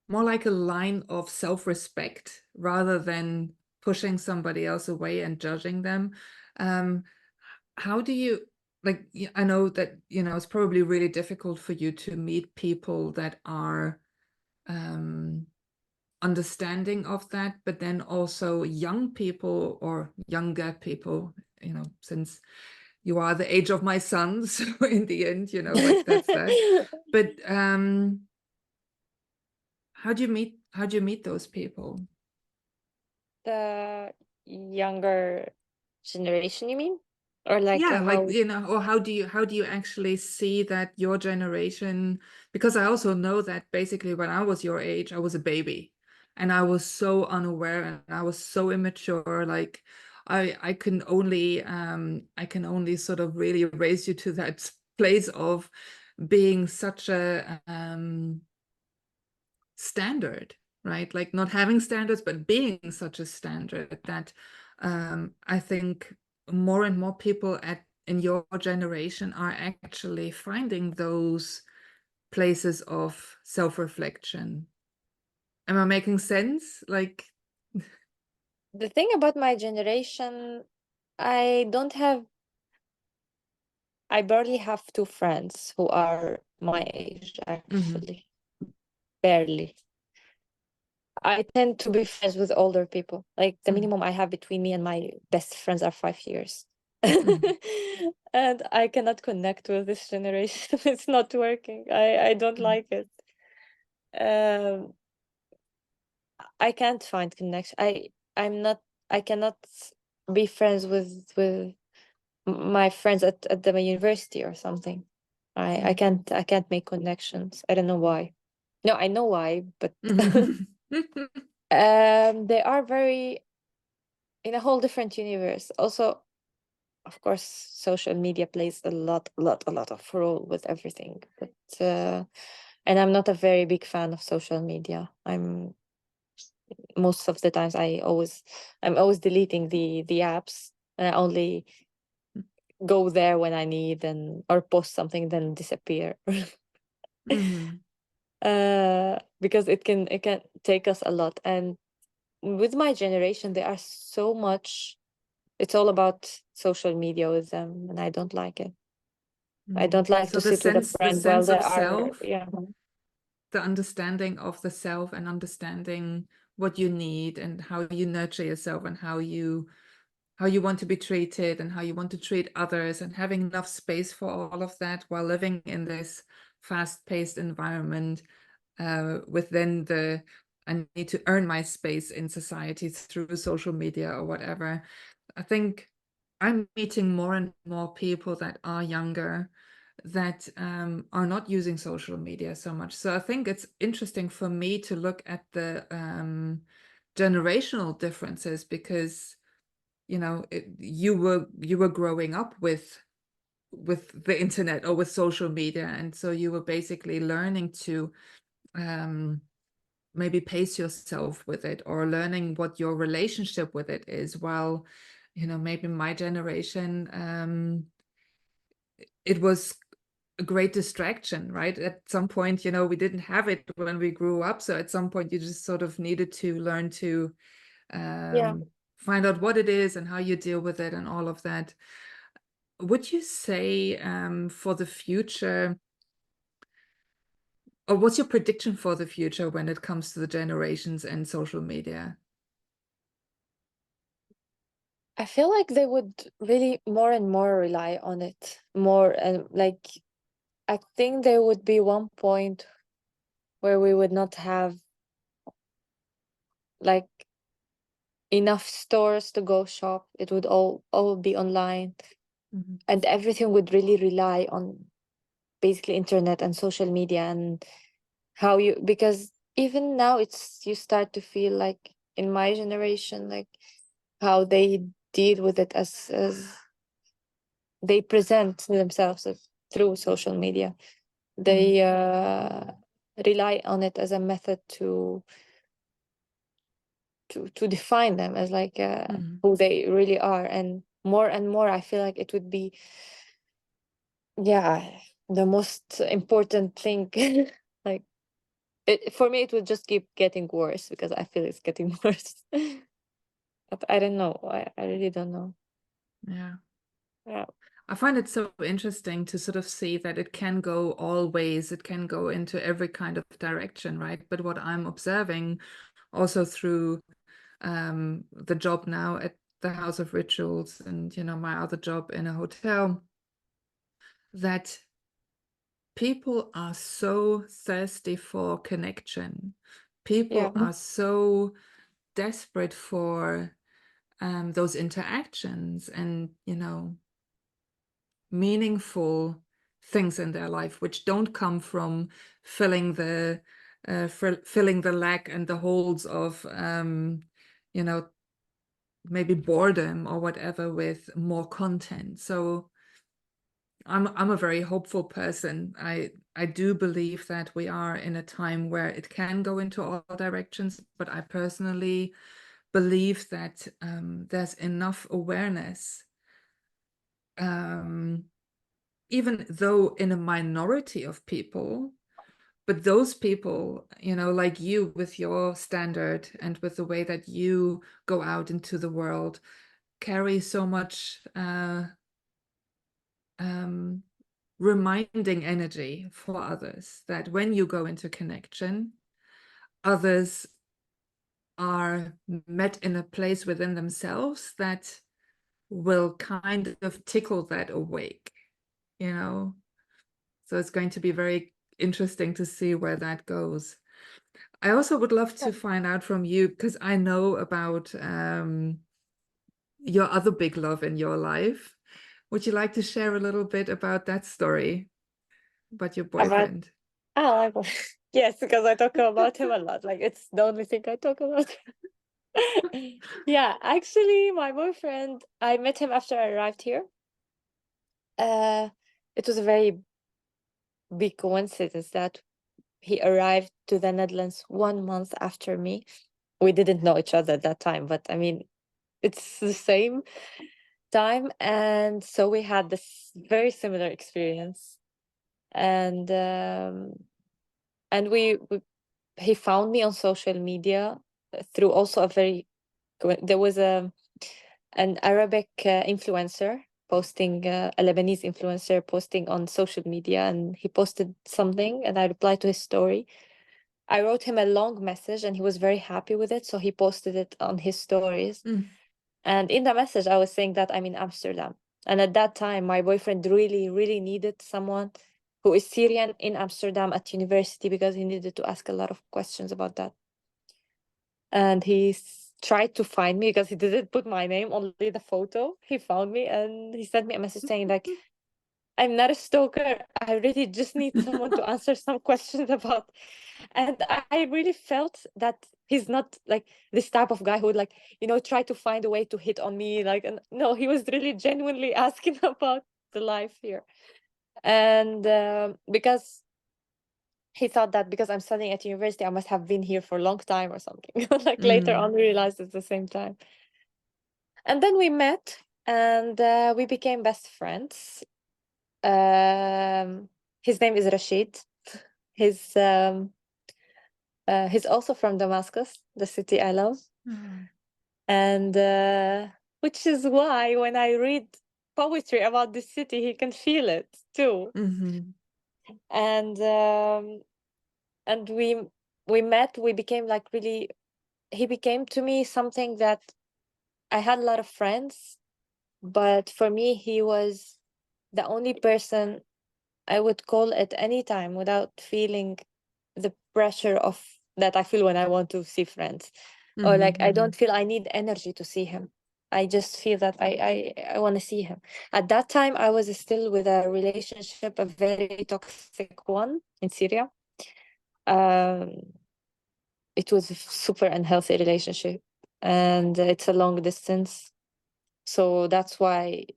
more like a line of self-respect rather than pushing somebody else away and judging them. Um, how do you, like, I know that, you know, it's probably really difficult for you to meet people that are understanding of that, but then also young people or younger people, you know, since you are the age of my son, so in the end, you know, like that's that. But how do you meet those people? The younger generation, you mean? Or like Yeah, like, how you know, or how do you actually see that your generation, because I also know that basically when I was your age, I was a baby and I was so unaware and I was so immature. Like I can only sort of really raise you to that place of being such a standard, right? Like not having standards, but being such a standard that I think more and more people in your generation are actually finding those places of self-reflection. Am I making sense? Like, the thing about my generation, I don't have I barely have two friends who are my age, mhm, actually. Barely. I tend to be friends with older people. Like the mhm, minimum I have between me and my best friends are 5 years. mhm, And I cannot connect with this generation. It's not working. I don't mhm, like it. Um, I can't find connection. I cannot be friends with my friends at the university or something. I can't make connections. I don't know why. No, I know why, but they are very in a whole different universe. Also, of course, social media plays a lot of role with everything. But and I'm not a very big fan of social media. Most of the times I'm always deleting the apps, and I only go there when I need and or post something then disappear. Because it can take us a lot. And with my generation, they are so much. It's all about social media with them, and I don't like it. I don't like So to sit with a the friend while sense they of are, self, yeah, the understanding of the self and understanding what you need and how you nurture yourself and how you want to be treated and how you want to treat others, and having enough space for all of that while living in this fast-paced environment, within the I need to earn my space in society through social media or whatever. I think I'm meeting more and more people that are younger that are not using social media so much. So I think it's interesting for me to look at the generational differences, because you were growing up with the internet or with social media, and so you were basically learning to maybe pace yourself with it, or learning what your relationship with it is, while maybe my generation, it was a great distraction, right? At some point, we didn't have it when we grew up, so at some point you just sort of needed to learn to yeah. find out what it is and how you deal with it and all of that. Would you say, for the future, or what's your prediction for the future when it comes to the generations and social media? I feel like they would really more and more rely on it more, and like I think there would be one point where we would not have like enough stores to go shop. It would all be online, and everything would really rely on basically internet and social media. And how you, because even now it's, you start to feel like in my generation, like how they deal with it as they present themselves through social media. They rely on it as a method to define them as like who they really are. And more I feel like it would be, yeah, the most important thing. Like for me it would just keep getting worse because I feel it's getting worse. But I don't know, I really don't know. Yeah. Yeah, I find it so interesting to sort of see that it can go all ways. It can go into every kind of direction, right? But what I'm observing also through the job now at the House of Rituals, and my other job in a hotel, that people are so thirsty for connection. yeah, People are so desperate for those interactions and meaningful things in their life, which don't come from filling the lack and the holes of maybe boredom or whatever with more content. So I'm a very hopeful person. I do believe that we are in a time where it can go into all directions, but I personally believe that there's enough awareness, even though in a minority of people, but those people, like you, with your standard and with the way that you go out into the world, carry so much reminding energy for others, that when you go into connection, others are met in a place within themselves that will kind of tickle that awake, So it's going to be very interesting to see where that goes. I also would love to find out from you, because I know about your other big love in your life. Would you like to share a little bit about that story, about your About boyfriend? yes, because I talk about him a lot. Like it's the only thing I talk about. Yeah, actually, my boyfriend, I met him after I arrived here. It was a very big coincidence that he arrived to the Netherlands 1 month after me. We didn't know each other at that time, but I mean, it's the same time, and so we had this very similar experience. And we he found me on social media through also a very there was an Arabic influencer posting a Lebanese influencer posting on social media, and he posted something and I replied to his story. I wrote him a long message and he was very happy with it, so he posted it on his stories. And in the message I was saying that I'm in Amsterdam, and at that time my boyfriend really really needed someone who is Syrian in Amsterdam at university, because he needed to ask a lot of questions about that. And he tried to find me because he didn't put my name, only the photo. He found me and he sent me a message saying like, I'm not a stalker, I really just need someone to answer some questions about. And I really felt that he's not like this type of guy who would like, try to find a way to hit on me, like, and no, he was really genuinely asking about the life here. And because he thought that because I'm studying at university, I must have been here for a long time or something. Like later on, we realized it's the same time. And then we met and we became best friends. His name is Rashid. He's also from Damascus, the city I love. And which is why when I read poetry about this city, he can feel it too. And we met, we became like really, he became to me something that I had a lot of friends, but for me he was the only person I would call at any time without feeling the pressure of that I feel when I want to see friends. Or like I don't feel I need energy to see him. I just feel that I want to see him. At that time I was still with a relationship, a very toxic one in Syria. It was a super unhealthy relationship, and it's a long distance, so that's why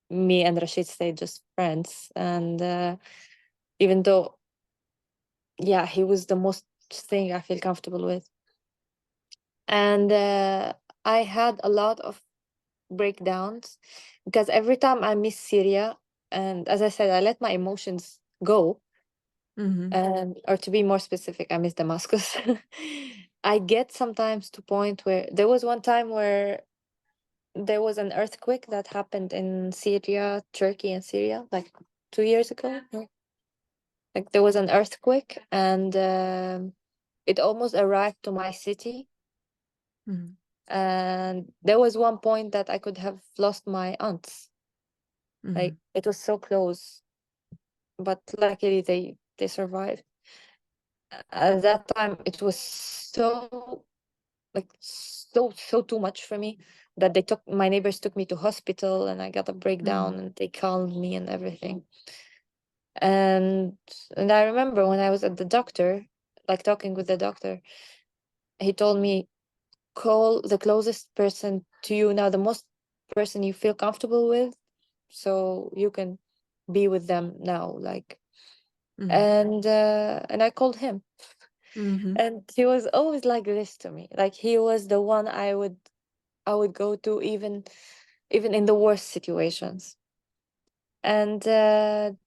me and Rashid stayed just friends. And even though, yeah, he was the most thing I feel comfortable with. And I had a lot of breakdowns because every time I miss Syria, and as I said, I let my emotions go. Or to be more specific, I miss Damascus. I get sometimes to point where there was one time where there was an earthquake that happened in Syria, Turkey and Syria, like 2 years ago. Like there was an earthquake and it almost arrived to my city. And there was one point that I could have lost my aunts. Like it was so close, but luckily they survived. At that time, it was so too much for me that my neighbors took me to hospital and I got a breakdown and they calmed me and everything. And I remember when I was at the doctor, like talking with the doctor, he told me, call the closest person to you now, the most person you feel comfortable with, so you can be with them now, like. And I called him. And he was always like this to me, like he was the one I would go to, even in the worst situations. And then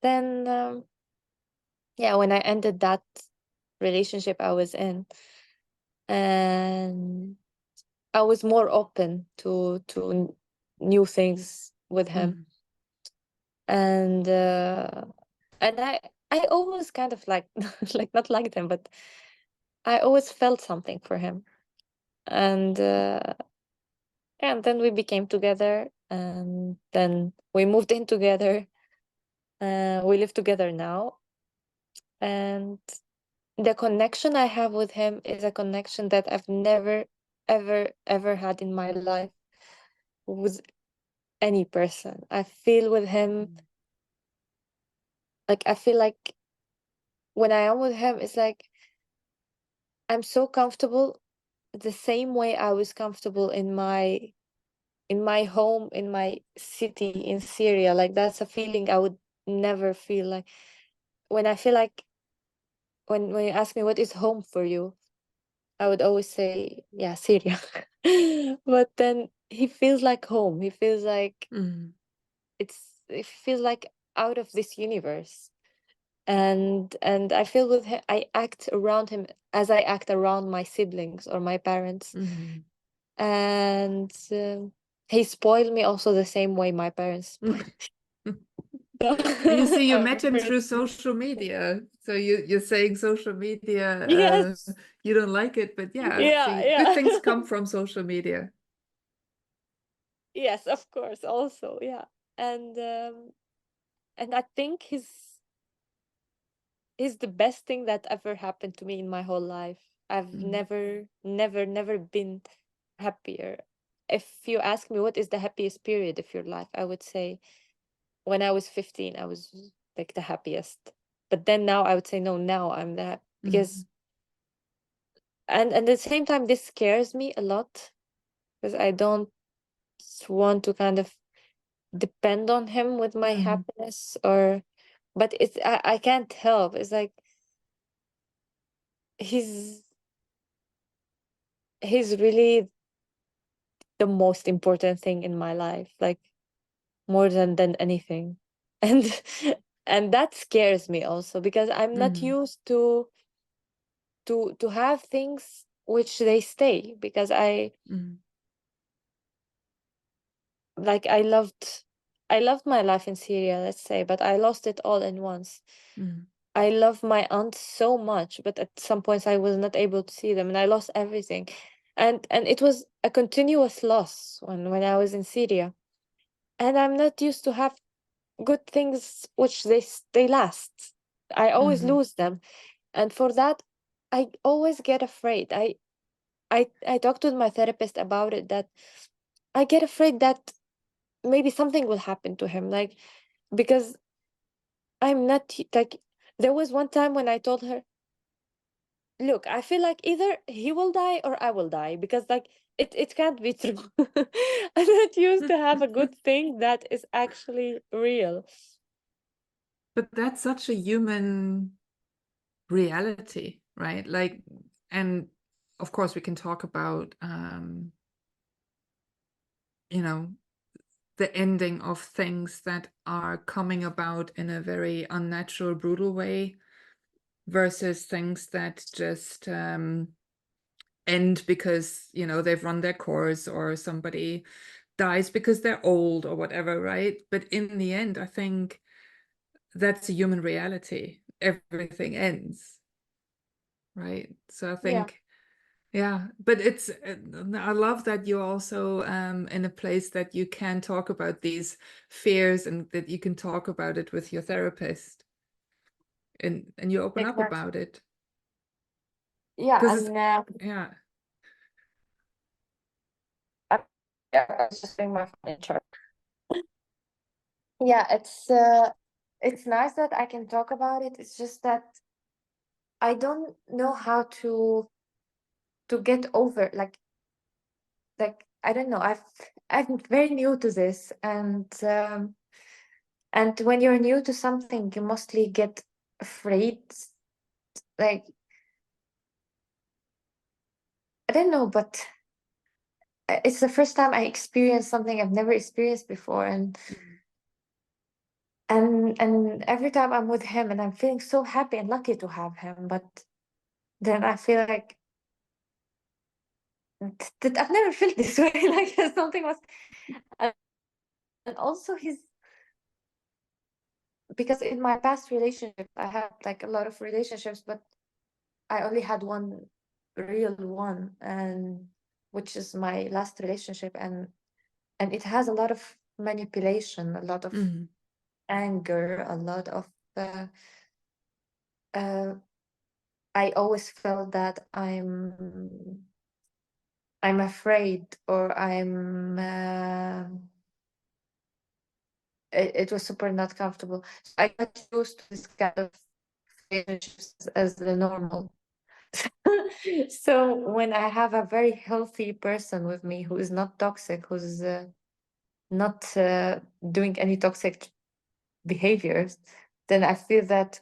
yeah, when I ended that relationship I was in, and I was more open to new things with him. And I always kind of like like not liked him, but I always felt something for him. And and then we became together, and then we moved in together. We live together now, and the connection I have with him is a connection that I've never, ever had in my life with any person. I feel with him, like, I feel like when I am with him, it's like I'm so comfortable the same way I was comfortable in my home, in my city in Syria. Like, that's a feeling I would never feel. Like, when I feel like, when you ask me what is home for you, I would always say, yeah, Syria. But then he feels like home. He feels like it feels like out of this universe. And I feel with him, I act around him as I act around my siblings or my parents. And he spoiled me also the same way my parents spoiled And you see, you I'm met him pretty- through social media. So you're saying social media, Yes. you don't like it, but yeah, Yeah, see, good things yeah. come from social media. Yes, of course, also, yeah. And I think he's the best thing that ever happened to me in my whole life. I've never been happier. If you ask me what is the happiest period of your life, I would say when I was 15, I was like the happiest. But then now I would say no, now I'm the because and at the same time this scares me a lot because I don't want to kind of depend on him with my happiness, or but I can't help. It's like he's he's really the most important thing in my life, like more than anything. And and that scares me also because I'm not used to have things which they stay, because like I loved my life in Syria, let's say, but I lost it all in once. I love my aunt so much, but at some points I was not able to see them and I lost everything. And it was a continuous loss when I was in Syria. And I'm not used to have good things which they last. I always lose them. And for that I always get afraid. I talked with my therapist about it, that I get afraid that maybe something will happen to him, like, because I'm not like, there was one time when I told her, look, I feel like either he will die or I will die, because like it can't be true. I'm not used to have a good thing that is actually real. But that's such a human reality, right? Like, and of course we can talk about you know, the ending of things that are coming about in a very unnatural, brutal way versus things that just end because, you know, they've run their course or somebody dies because they're old or whatever, right? But in the end, I think that's a human reality. Everything ends, right? So I Yeah, think, yeah, but it's, I love that you're also in a place that you can talk about these fears and that you can talk about it with your therapist and you open up exactly. about it. Yeah, Because it's, and yeah. I, yeah, I was just doing my phone in charge. Yeah, it's nice that I can talk about it. It's just that I don't know how to get over, like I don't know. I'm very new to this, and when you're new to something, you mostly get afraid. Like, I don't know, but it's the first time I experienced something I've never experienced before, and every time I'm with him, and I'm feeling so happy and lucky to have him, but then I feel like that I've never felt this way. Like something was, and also his, because in my past relationship I had like a lot of relationships, but I only had one real one, and which is my last relationship, and it has a lot of manipulation, a lot of anger, a lot of uh, I always felt that I'm afraid, or it was super not comfortable. So I got used to this kind of relationships as the normal. So when I have a very healthy person with me who is not toxic, who's not doing any toxic behaviors, then I feel that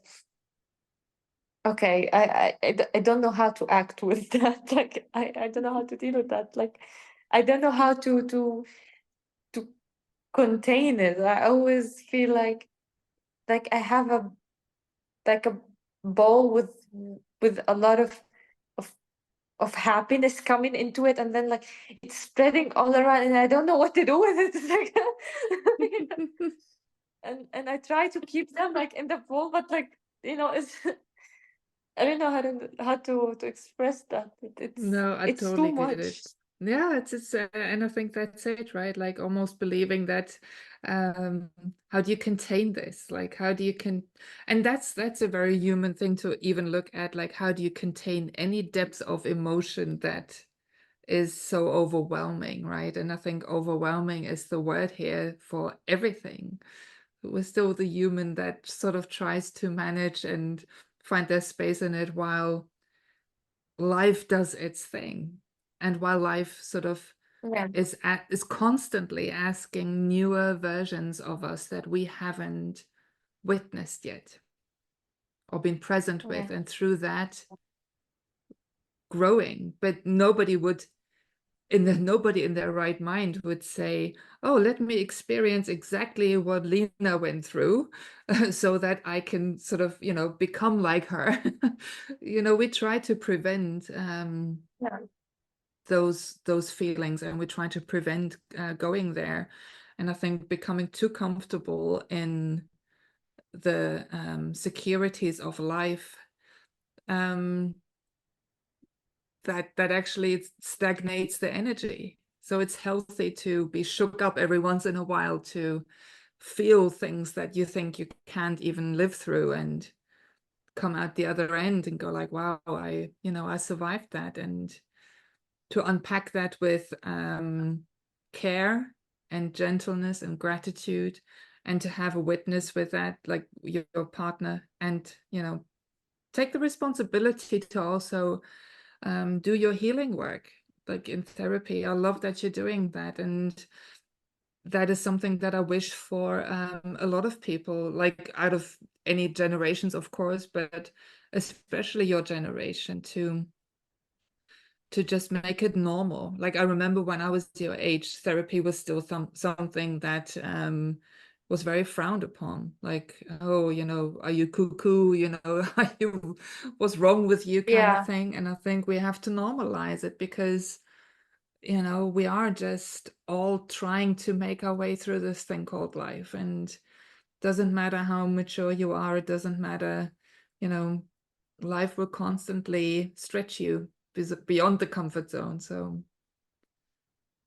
okay, I don't know how to act with that. Like I don't know how to deal with that. Like I don't know how to contain it. I always feel like I have a like a bowl with a lot of of happiness coming into it, and then like it's spreading all around, and I don't know what to do with it. It's like and I try to keep them like in the bowl, but like it's I don't know how to express that. No, I It's too totally get much. it. Yeah, it's and I think that's it, right? Like almost believing that how do you contain this? Like how do you and that's a very human thing to even look at, like how do you contain any depth of emotion that is so overwhelming, right? And I think overwhelming is the word here for everything. We're still the human that sort of tries to manage and find their space in it while life does its thing, and while life sort of Yeah, is constantly asking newer versions of us that we haven't witnessed yet or been present yeah, with, and through that growing. But nobody in their right mind would say, oh, let me experience exactly what Lina went through so that I can sort of become like her. We try to prevent yeah, those feelings, and we try to prevent going there. And I think becoming too comfortable in the securities of life, um, that actually stagnates the energy. So it's healthy to be shook up every once in a while, to feel things that you think you can't even live through, and come out the other end and go like, wow, I survived that. And to unpack that with care and gentleness and gratitude, and to have a witness with that, like your partner, and take the responsibility to also do your healing work, like in therapy. I love that you're doing that, and that is something that I wish for a lot of people, like out of any generations, of course, but especially your generation, to just make it normal. Like I remember when I was your age, therapy was still something that was very frowned upon. Like, oh, are you cuckoo? Are you, what's wrong with you, kind of yeah, thing. And I think we have to normalize it, because we are just all trying to make our way through this thing called life. And doesn't matter how mature you are, it doesn't matter, you know, life will constantly stretch you beyond the comfort zone. So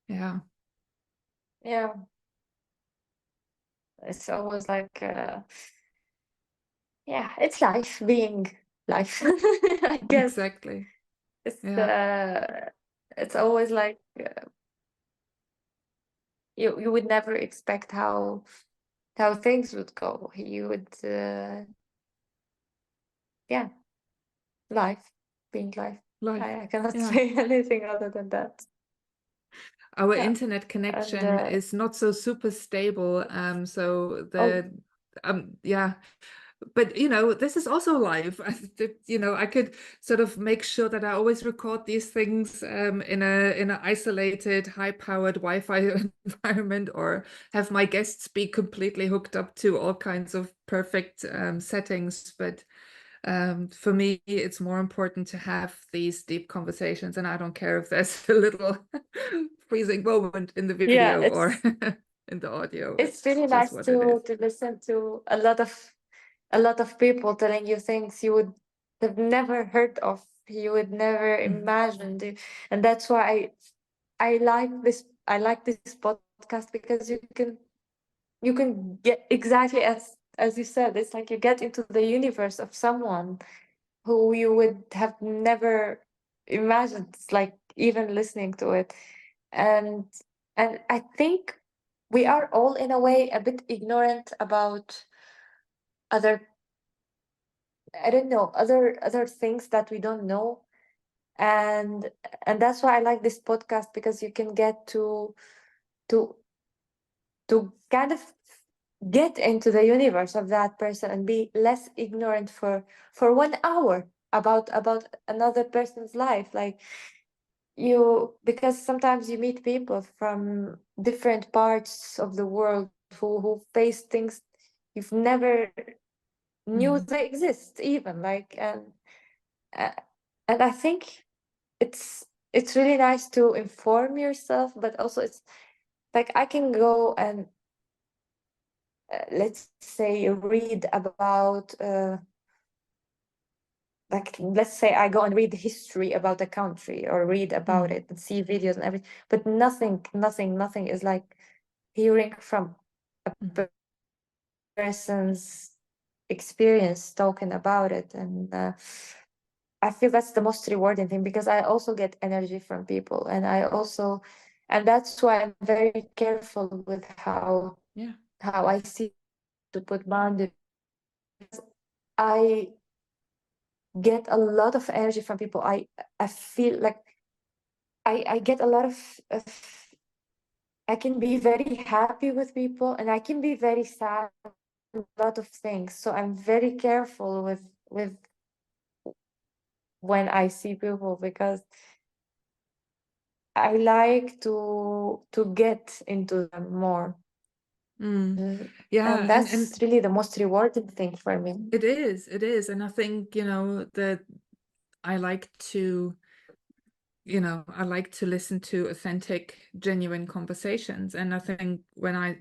yeah, yeah. It's always like yeah, it's life being life. I guess exactly. it's Yeah, uh it's always like you would never expect how things would go. You would yeah, life being life. life. I cannot Yeah. say anything other than that. Our Yeah. internet And connection is not so super stable. So oh yeah, but this is also live. I could sort of make sure that I always record these things in a isolated, high-powered Wi-Fi environment, or have my guests be completely hooked up to all kinds of perfect settings. But for me, it's more important to have these deep conversations, and I don't care if there's a little freezing moment in the yeah, video or in the audio. it's It's really just nice what it is. to listen to a lot of people telling you things you would have never heard of, you would never Mhm. imagined it. And that's why I like this podcast, because you can get exactly as you said. It's like you get into the universe of someone who you would have never imagined, like even listening to it. And I think we are all in a way a bit ignorant about other, I don't know, other things that we don't know. And that's why I like this podcast, because you can get to kind of get into the universe of that person and be less ignorant for 1 hour about another person's life. Like, because sometimes you meet people from different parts of the world who face things you've never knew they exist, even, like. Uh, and I think it's really nice to inform yourself, but also it's like I can go and let's say read about like, let's say I go and read the history about a country, or read about it and see videos and everything, but nothing is like hearing from a person's experience talking about it. And I feel that's the most rewarding thing, because I also get energy from people, and that's why I'm very careful with how I see to put boundaries. I get a lot of energy from people. I feel like I get a lot of I can be very happy with people, and I can be very sad with a lot of things. So I'm very careful with when I see people, because I like to get into them more. Yeah, And that's really the most rewarding thing for me. it is. And I think, that I like to, I like to listen to authentic, genuine conversations. And I think when I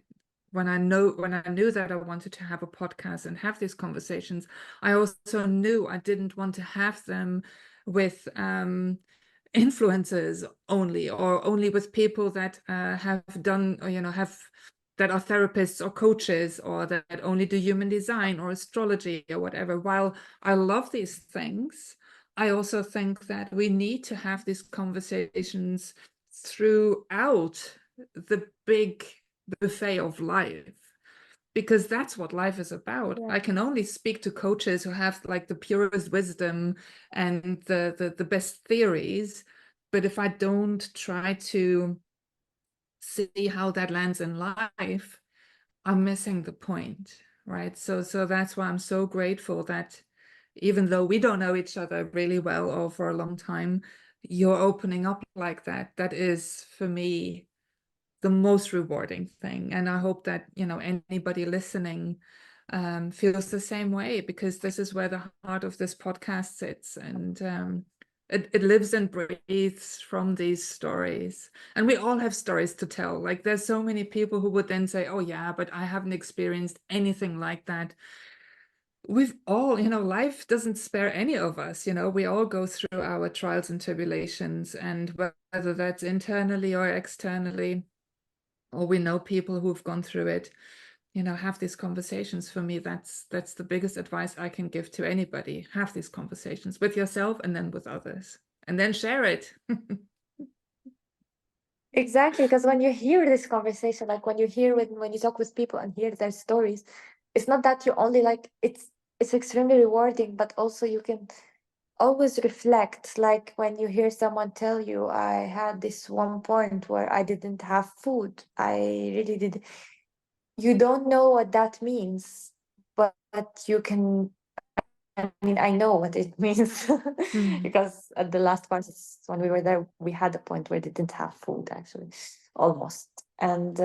knew that I wanted to have a podcast and have these conversations, I also knew I didn't want to have them with influencers only, or only with people that have done, or that are therapists or coaches, or that only do human design or astrology or whatever. While I love these things, I also think that we need to have these conversations throughout the big buffet of life, because that's what life is about. I can only speak to coaches who have like the purest wisdom and the best theories, but if I don't try to see how that lands in life, I'm missing the point, right? So that's why I'm so grateful that even though we don't know each other really well or for a long time, you're opening up like that. That is, for me, the most rewarding thing. And I hope that, anybody listening feels the same way, because this is where the heart of this podcast sits. And it lives and breathes from these stories. And we all have stories to tell. Like, there's so many people who would then say, oh yeah, but I haven't experienced anything like that. We've all, life doesn't spare any of us. We all go through our trials and tribulations, and whether that's internally or externally, or we know people who've gone through it, have these conversations. For me, that's the biggest advice I can give to anybody. Have these conversations with yourself and then with others, and then share it. Exactly, because when you hear this conversation, like when you talk with people and hear their stories, it's not that you only like it's extremely rewarding, but also you can always reflect. Like when you hear someone tell you, I had this one point where I didn't have food. I really did. You don't know what that means, but you can. I mean, I know what it means because at the last parties when we were there, we had a point where they didn't have food, actually, almost. And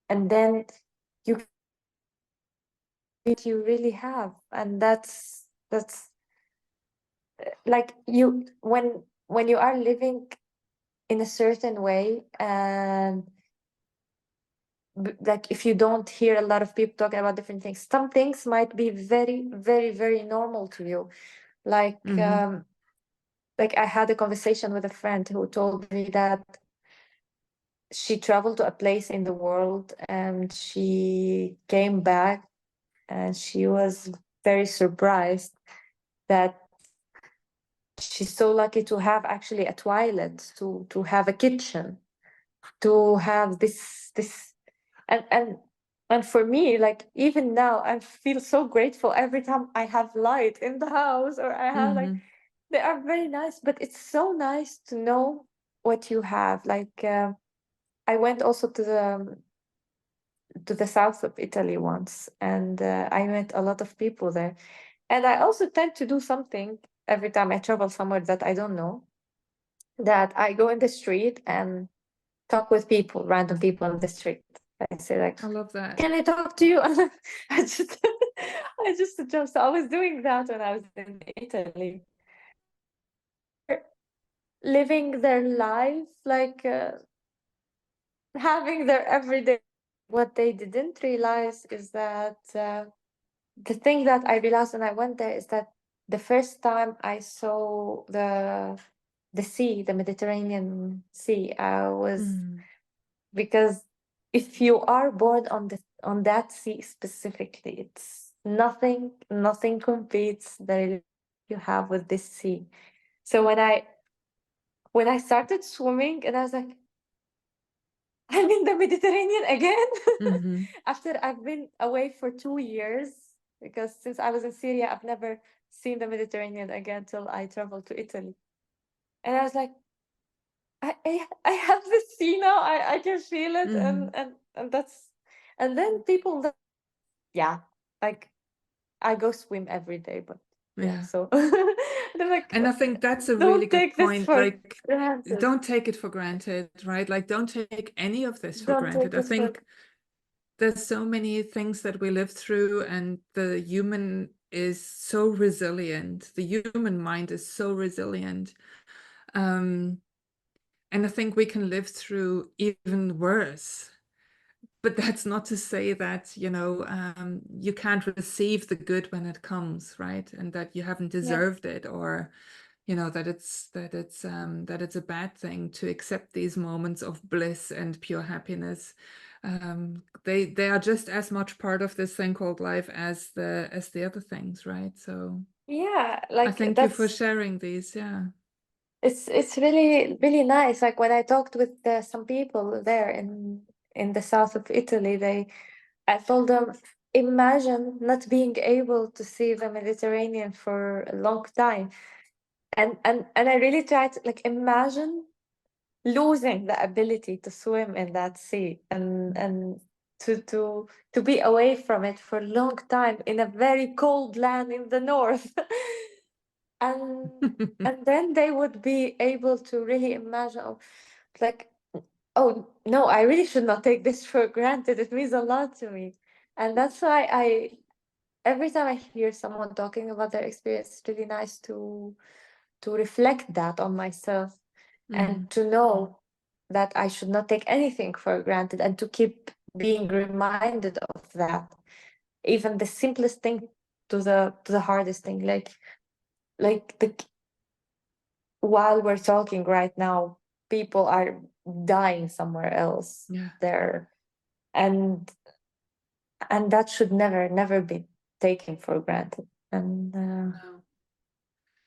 then you really have, and that's like you when you are living in a certain way, and like if you don't hear a lot of people talking about different things, some things might be very, very, very normal to you. Like I had a conversation with a friend who told me that she traveled to a place in the world and she came back and she was very surprised that she's so lucky to have actually a toilet, to have a kitchen, to have this and for me, like even now, I feel so grateful every time I have light in the house, or I have like, they are very nice. But it's so nice to know what you have. Like I went also to the south of Italy once, and I met a lot of people there. And I also tend to do something every time I travel somewhere that I don't know, that I go in the street and talk with people, random people on the street. I say like, I love that. "Can I talk to you?" I just, I just joke. So I was doing that when I was in Italy, living their life, like having their everyday. What they didn't realize is that the thing that I realized when I went there is that the first time I saw the sea, the Mediterranean Sea, I was, because if you are born on that sea specifically, it's nothing competes the relationship you have with this sea. So when I started swimming, and I was like, I'm in the Mediterranean again. After I've been away for 2 years, because since I was in Syria, I've never seen the Mediterranean again till I traveled to Italy. And I was like, I have the sea now. I can feel it, and that's, and then people that, yeah, like I go swim every day, but yeah, so they're like, And I think that's a really don't good take this point. for Like, granted. don't take it for granted, right? Like, don't take any of this for Don't take granted. I this for think there's so many things that we live through, and the human is so resilient. The human mind is so resilient. And I think we can live through even worse. But that's not to say that, you can't receive the good when it comes, right? And that you haven't yeah. deserved it, or that it's a bad thing to accept these moments of bliss and pure happiness. They are just as much part of this thing called life as the other things, right? So Yeah, I like thank you for that's, sharing these. Yeah. it's really really nice. Like when I talked with some people there in the south of Italy, I told them, imagine not being able to see the Mediterranean for a long time, and I really tried to, like, imagine losing the ability to swim in that sea, and to be away from it for a long time in a very cold land in the north. and and then they would be able to really imagine, oh, like, oh no, I really should not take this for granted, it means a lot to me. And that's why I every time I hear someone talking about their experience, it's really nice to reflect that on myself, and to know that I should not take anything for granted, and to keep being reminded of that, even the simplest thing to the hardest thing, like the while we're talking right now, people are dying somewhere else Yeah. there, and that should never be taken for granted. And No.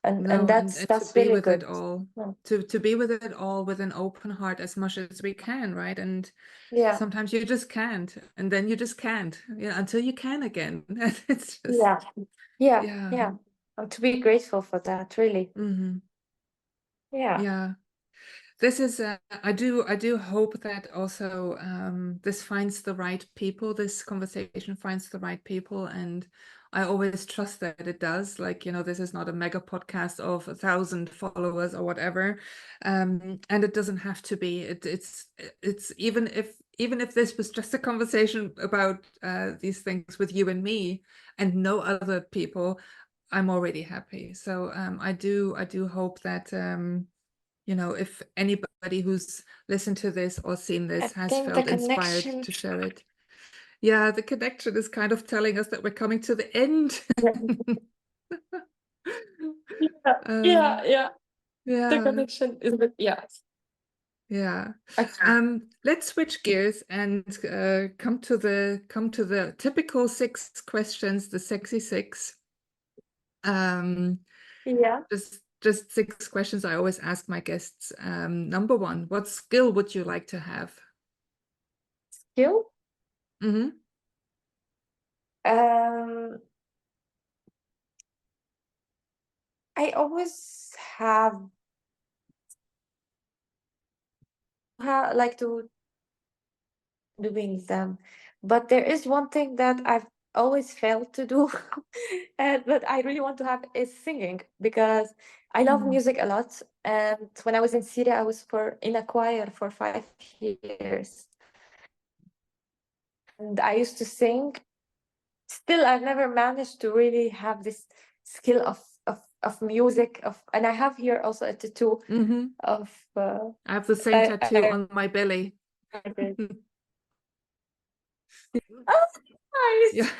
and No, and to that's be really with it good. all, Yeah. to be with it all with an open heart as much as we can, right? And Yeah. sometimes you just can't, and then you just can't, until you can again. It's just, Yeah. Yeah. yeah. Yeah. And to be grateful for that, really. Yeah. Yeah. This is, I do hope that also this finds the right people, this conversation finds the right people, and I always trust that it does. Like, this is not a mega podcast of 1,000 followers or whatever, and it doesn't have to be. It's even if this was just a conversation about these things with you and me and no other people, I'm already happy. So I do hope that if anybody who's listened to this or seen I this has think the felt inspired connection. to share it. Yeah, the connection is kind of telling us that we're coming to the end. Yeah. Yeah. Yeah. The Yeah, connection is a bit, yeah. yeah. Okay. Let's switch gears and come to the typical 6 questions, the sexy 6. Yeah. Just 6 questions I always ask my guests. Number one, what skill would you like to have? Skill? Mm-hmm. I always have like to doing them, but there is one thing that I've always failed to do, and but I really want to have is singing because I love music a lot. And when I was in Syria, I was in a choir for 5 years, and I used to sing. Still, I've never managed to really have this skill of music and I have here also a tattoo Mm-hmm. of I have the same tattoo on my belly. Oh, Yeah. nice.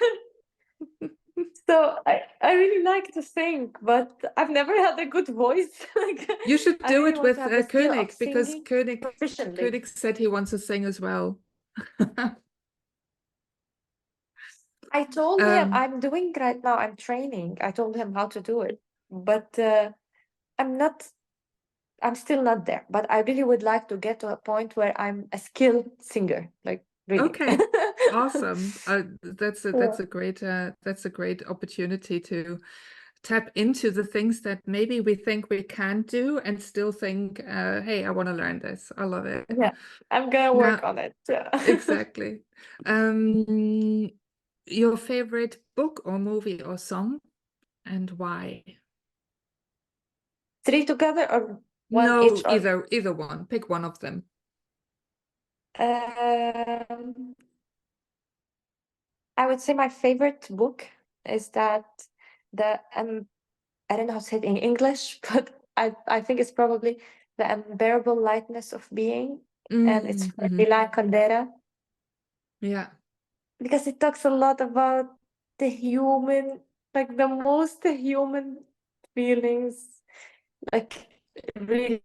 So I really like to sing, but I've never had a good voice. Like You should I do really it want with to have the skill of Koenig, because singing Koenig proficiently. Koenig said he wants to sing as well. I told him I'm doing right now, I'm training. I told him how to do it, but I'm still not there, but I really would like to get to a point where I'm a skilled singer, like really. Okay, awesome. That's Yeah. a great opportunity to tap into the things that maybe we think we can't do and still think, hey, I want to learn this. I love it. Yeah, I'm gonna work Now, on it. Yeah. exactly. Your favorite book or movie or song, and why? Three together or one No, each? Or either one. Pick one of them. um, I would say my favorite book is that the I don't know how to say it in English, but I think it's probably The Unbearable Lightness of Being, and it's for Mm-hmm. Lina Condera Yeah. because it talks a lot about the human, like the most human feelings, like really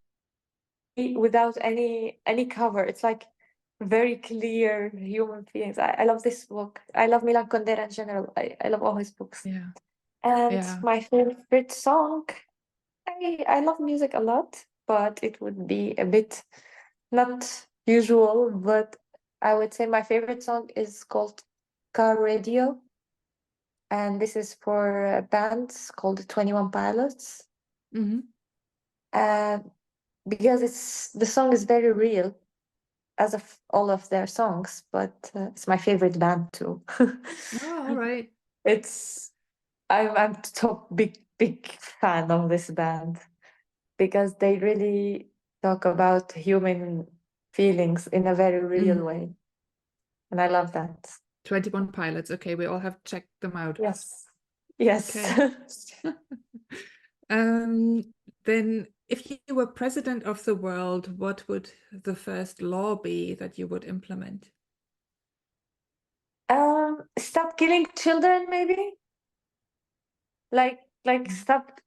without any cover. It's like very clear human feelings. I love this book. I love Milan Kundera in general. I love all his books. Yeah. And Yeah. my favorite song, I love music a lot, but it would be a bit not usual, but I would say my favorite song is called Car Radio. And this is for a band called 21 Pilots. Mm-hmm. Because the song is very real, as of all of their songs, but it's my favorite band too. Oh, all right. It's I'm top big fan of this band because they really talk about human feelings in a very real way, and I love that. 21 Pilots. Okay, we all have checked them out. Yes, yes. Okay. Then if you were president of the world, what would the first law be that you would implement? Stop killing children, maybe. Like stop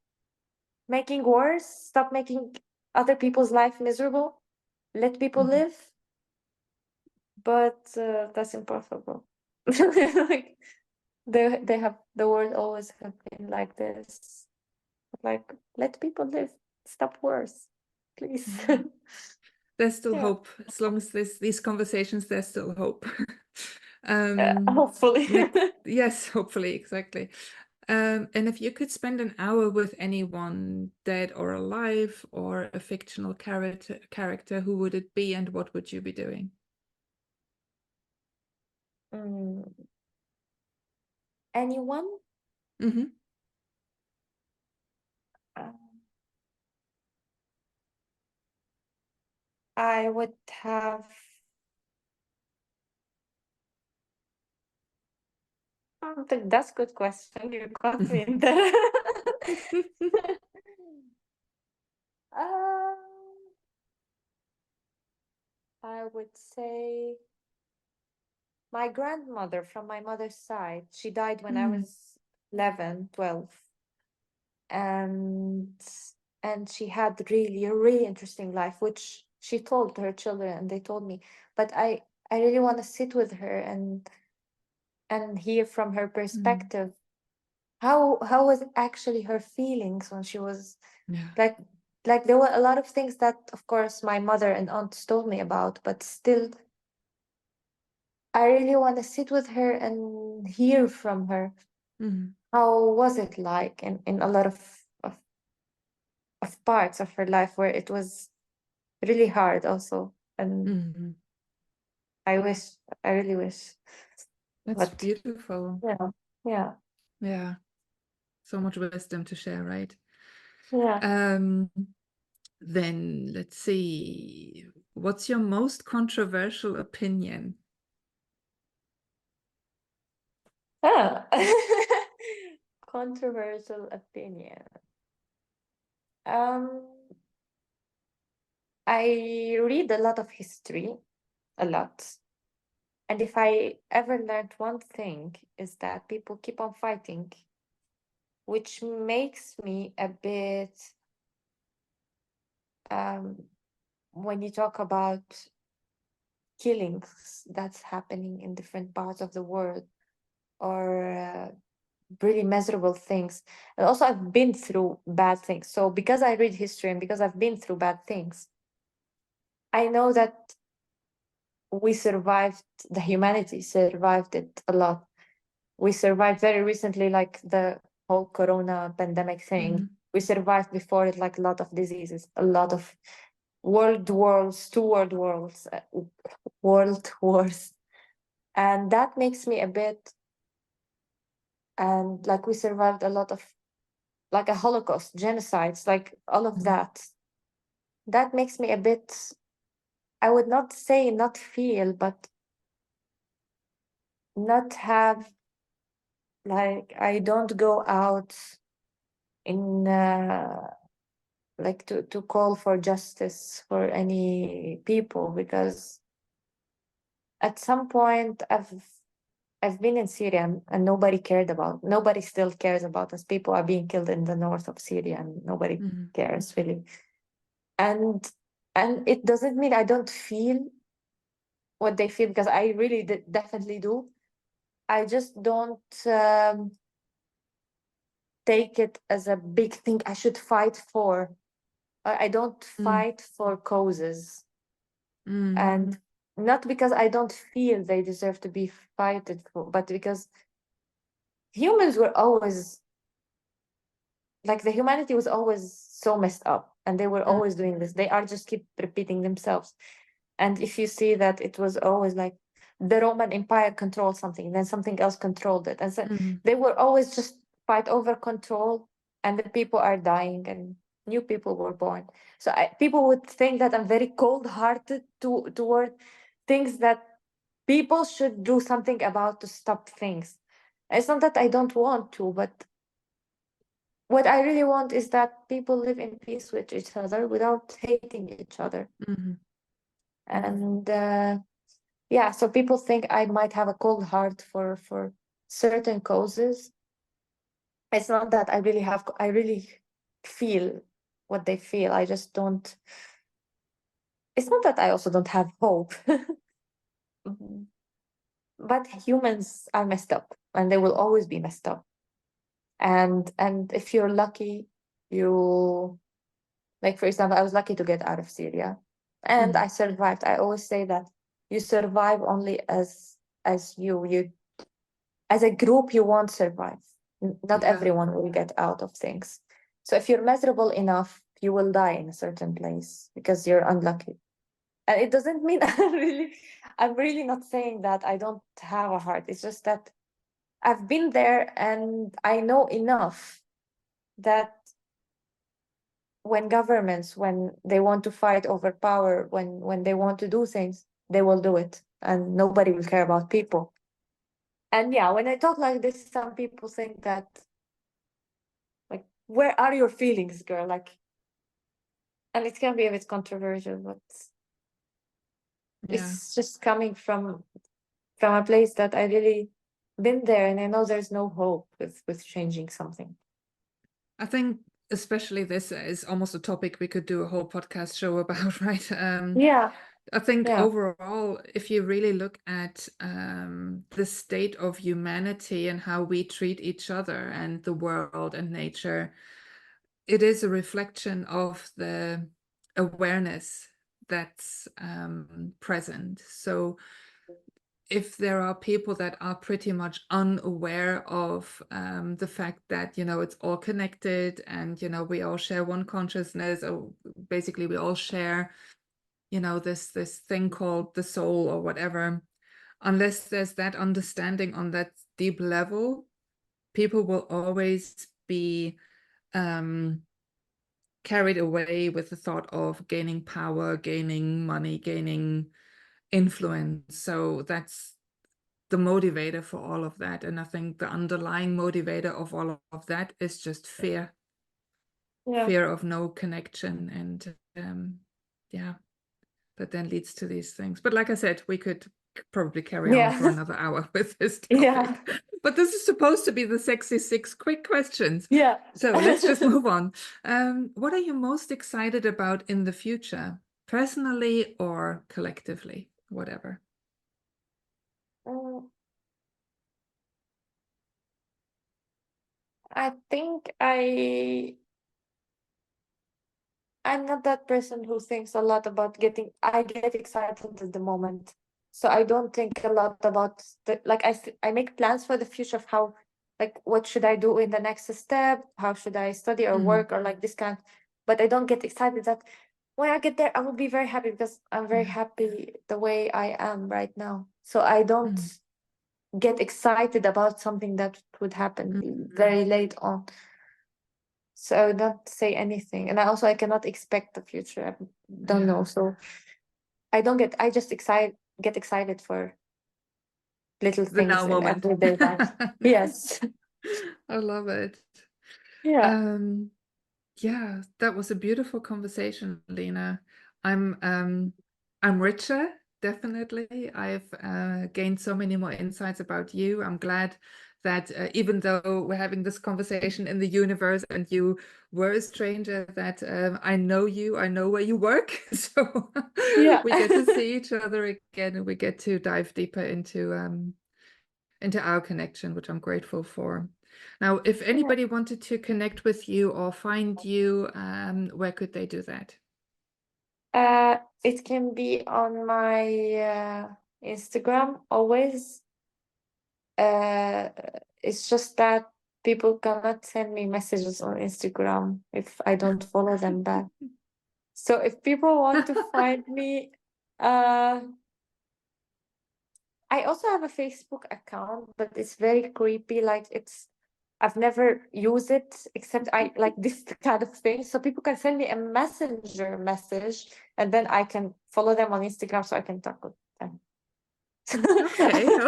making wars, stop making other people's life miserable, let people Mhm. live. But that's impossible. Like they have the world always have been like this. Like let people live, stop wars, please. Yeah. There's still Yeah. hope. As long as there's these conversations, there's still hope. Hopefully. Yes, hopefully, exactly. And if you could spend an hour with anyone, dead or alive, or a fictional character, who would it be and what would you be doing? Anyone? Mm-hmm. Uh, I would have. That's a good question. You got me in there. Um, I would say my grandmother from my mother's side. She died when I was 11, 12. And she had really a really interesting life, which she told her children and they told me. But I really want to sit with her and hear from her perspective how was it actually her feelings when she was Yeah. like there were a lot of things that of course my mother and aunts told me about, but still I really want to sit with her and hear from her. Mm-hmm. How was it like in a lot of parts of her life where it was really hard also, and Mm-hmm. I really wish, That's but beautiful. yeah, yeah, Yeah. So much wisdom to share, right? yeah. Then let's see. What's your most controversial opinion? Ah. Controversial opinion. Um, I read a lot of history, a lot. And if I ever learned one thing is that people keep on fighting, which makes me a bit when you talk about killings that's happening in different parts of the world, or really miserable things. And also I've been through bad things. So because I read history and because I've been through bad things, I know that we survived, the humanity survived it a lot. We survived very recently, like the whole corona pandemic thing. Mm-hmm. We survived before it, like a lot of diseases, a lot of world wars, two world wars, world wars. And that makes me a bit, and like we survived a lot of, like a Holocaust, genocides, like all of Mm-hmm. that. That makes me a bit, I would not say not feel, but not have, like, I don't go out in like to call for justice for any people, because at some point I've been in Syria and nobody still cares about us. People are being killed in the north of Syria and nobody Mm-hmm. cares really. And it doesn't mean I don't feel what they feel, because I really definitely do. I just don't take it as a big thing I should fight for. I don't fight for causes, Mm-hmm. and not because I don't feel they deserve to be fighted for, but because humans were always, like, the humanity was always so messed up and they were always doing this. They are just keep repeating themselves. And if you see that it was always like the Roman Empire controlled something, then something else controlled it. And so Mm-hmm. they were always just fight over control, and the people are dying and new people were born. So people would think that I'm very cold-hearted toward things that people should do something about to stop things. It's not that I don't want to, but what I really want is that people live in peace with each other without hating each other. Mm-hmm. And yeah, so people think I might have a cold heart for certain causes. It's not that I really have, I really feel what they feel. I just don't, it's not that I also don't have hope. Mhm. But humans are messed up and they will always be messed up. And if you're lucky, you, like, for example, I was lucky to get out of Syria and Mm-hmm. I survived. I always say that you survive only as you as a group, you won't survive. Not Yeah. everyone will get out of things. So if you're miserable enough, you will die in a certain place because you're unlucky. And it doesn't mean I'm really not saying that I don't have a heart. It's just that I've been there and I know enough that when governments, when they want to fight over power, when they want to do things, they will do it and nobody will care about people. And yeah, when I talk like this, some people think that, like, where are your feelings, girl? Like, and it can be a bit controversial, but Yeah. it's just coming from a place that I really been there, and I know there's no hope with changing something. I think especially this is almost a topic we could do a whole podcast show about, right? Yeah, I think Yeah. overall, if you really look at the state of humanity and how we treat each other and the world and nature, it is a reflection of the awareness that's present. So if there are people that are pretty much unaware of the fact that, it's all connected and, we all share one consciousness, or basically we all share, this thing called the soul or whatever, unless there's that understanding on that deep level, people will always be carried away with the thought of gaining power, gaining money, gaining influence. So that's the motivator for all of that. And I think the underlying motivator of all of that is just fear. Yeah. Fear of no connection. And that then leads to these things. But like I said, we could probably carry on for another hour with this topic. Yeah. But this is supposed to be the sexy 6 quick questions. Yeah. So let's just move on. What are you most excited about in the future, personally or collectively, whatever? I think I'm not that person who thinks a lot about I get excited at the moment. So I don't think a lot about I make plans for the future of how, like, what should I do in the next step? How should I study or work or like this kind, but I don't get excited that when I get there, I will be very happy because I'm very happy the way I am right now. So I don't get excited about something that would happen very late on. So I would not say anything. And I cannot expect the future. I don't know. So I just get excited for little The things now in moment. everyday life. Yes. I love it. Yeah. Yeah, that was a beautiful conversation, Lina. I'm richer, definitely. I've gained so many more insights about you. I'm glad that even though we're having this conversation in the universe and you were a stranger, that I know you, I know where you work. So Yeah. we get to see each other again and we get to dive deeper into our connection, which I'm grateful for. Now, if anybody wanted to connect with you or find you, where could they do that? It can be on my Instagram always. It's just that people cannot send me messages on Instagram if I don't follow them back. So if people want to find me, I also have a Facebook account, but it's very creepy. I've never used it except I like this kind of thing. So people can send me a messenger message and then I can follow them on Instagram so I can talk with them.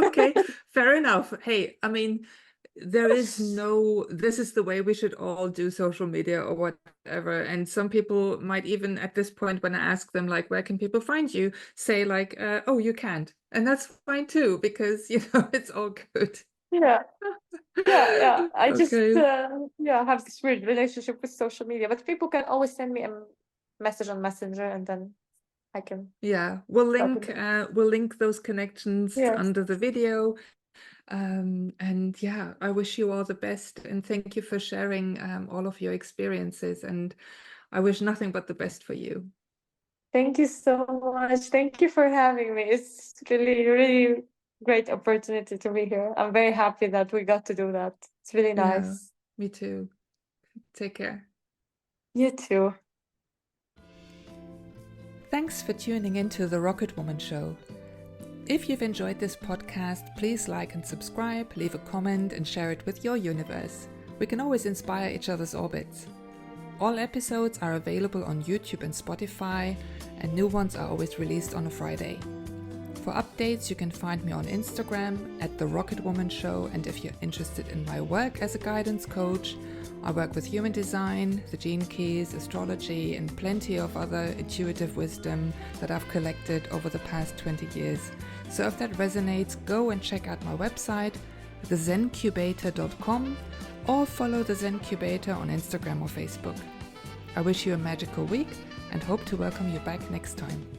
Okay, fair enough. Hey, I mean, this is the way we should all do social media or whatever. And some people might even at this point, when I ask them, like, where can people find you, say like, oh, you can't. And that's fine too, because, it's all good. Yeah. Yeah. I just Okay. have this weird relationship with social media, but people can always send me a message on Messenger and then I can. Yeah, talk we'll link those connections Yes. under the video. And yeah, I wish you all the best and thank you for sharing all of your experiences, and I wish nothing but the best for you. Thank you so much. Thank you for having me. It's really, really great opportunity to be here. I'm very happy that we got to do that. It's really Yeah, nice. me too. Take care. You too. Thanks for tuning into the Rocketwoman Show. If you've enjoyed this podcast, please like and subscribe, leave a comment and share it with your universe. We can always inspire each other's orbits. All episodes are available on YouTube and Spotify, and new ones are always released on a Friday. For updates, you can find me on Instagram at The Rocketwoman Show, and if you're interested in my work as a guidance coach, I work with human design, the gene keys, astrology, and plenty of other intuitive wisdom that I've collected over the past 20 years. So if that resonates, go and check out my website, thezencubator.com, or follow the Zen Cubator on Instagram or Facebook. I wish you a magical week and hope to welcome you back next time.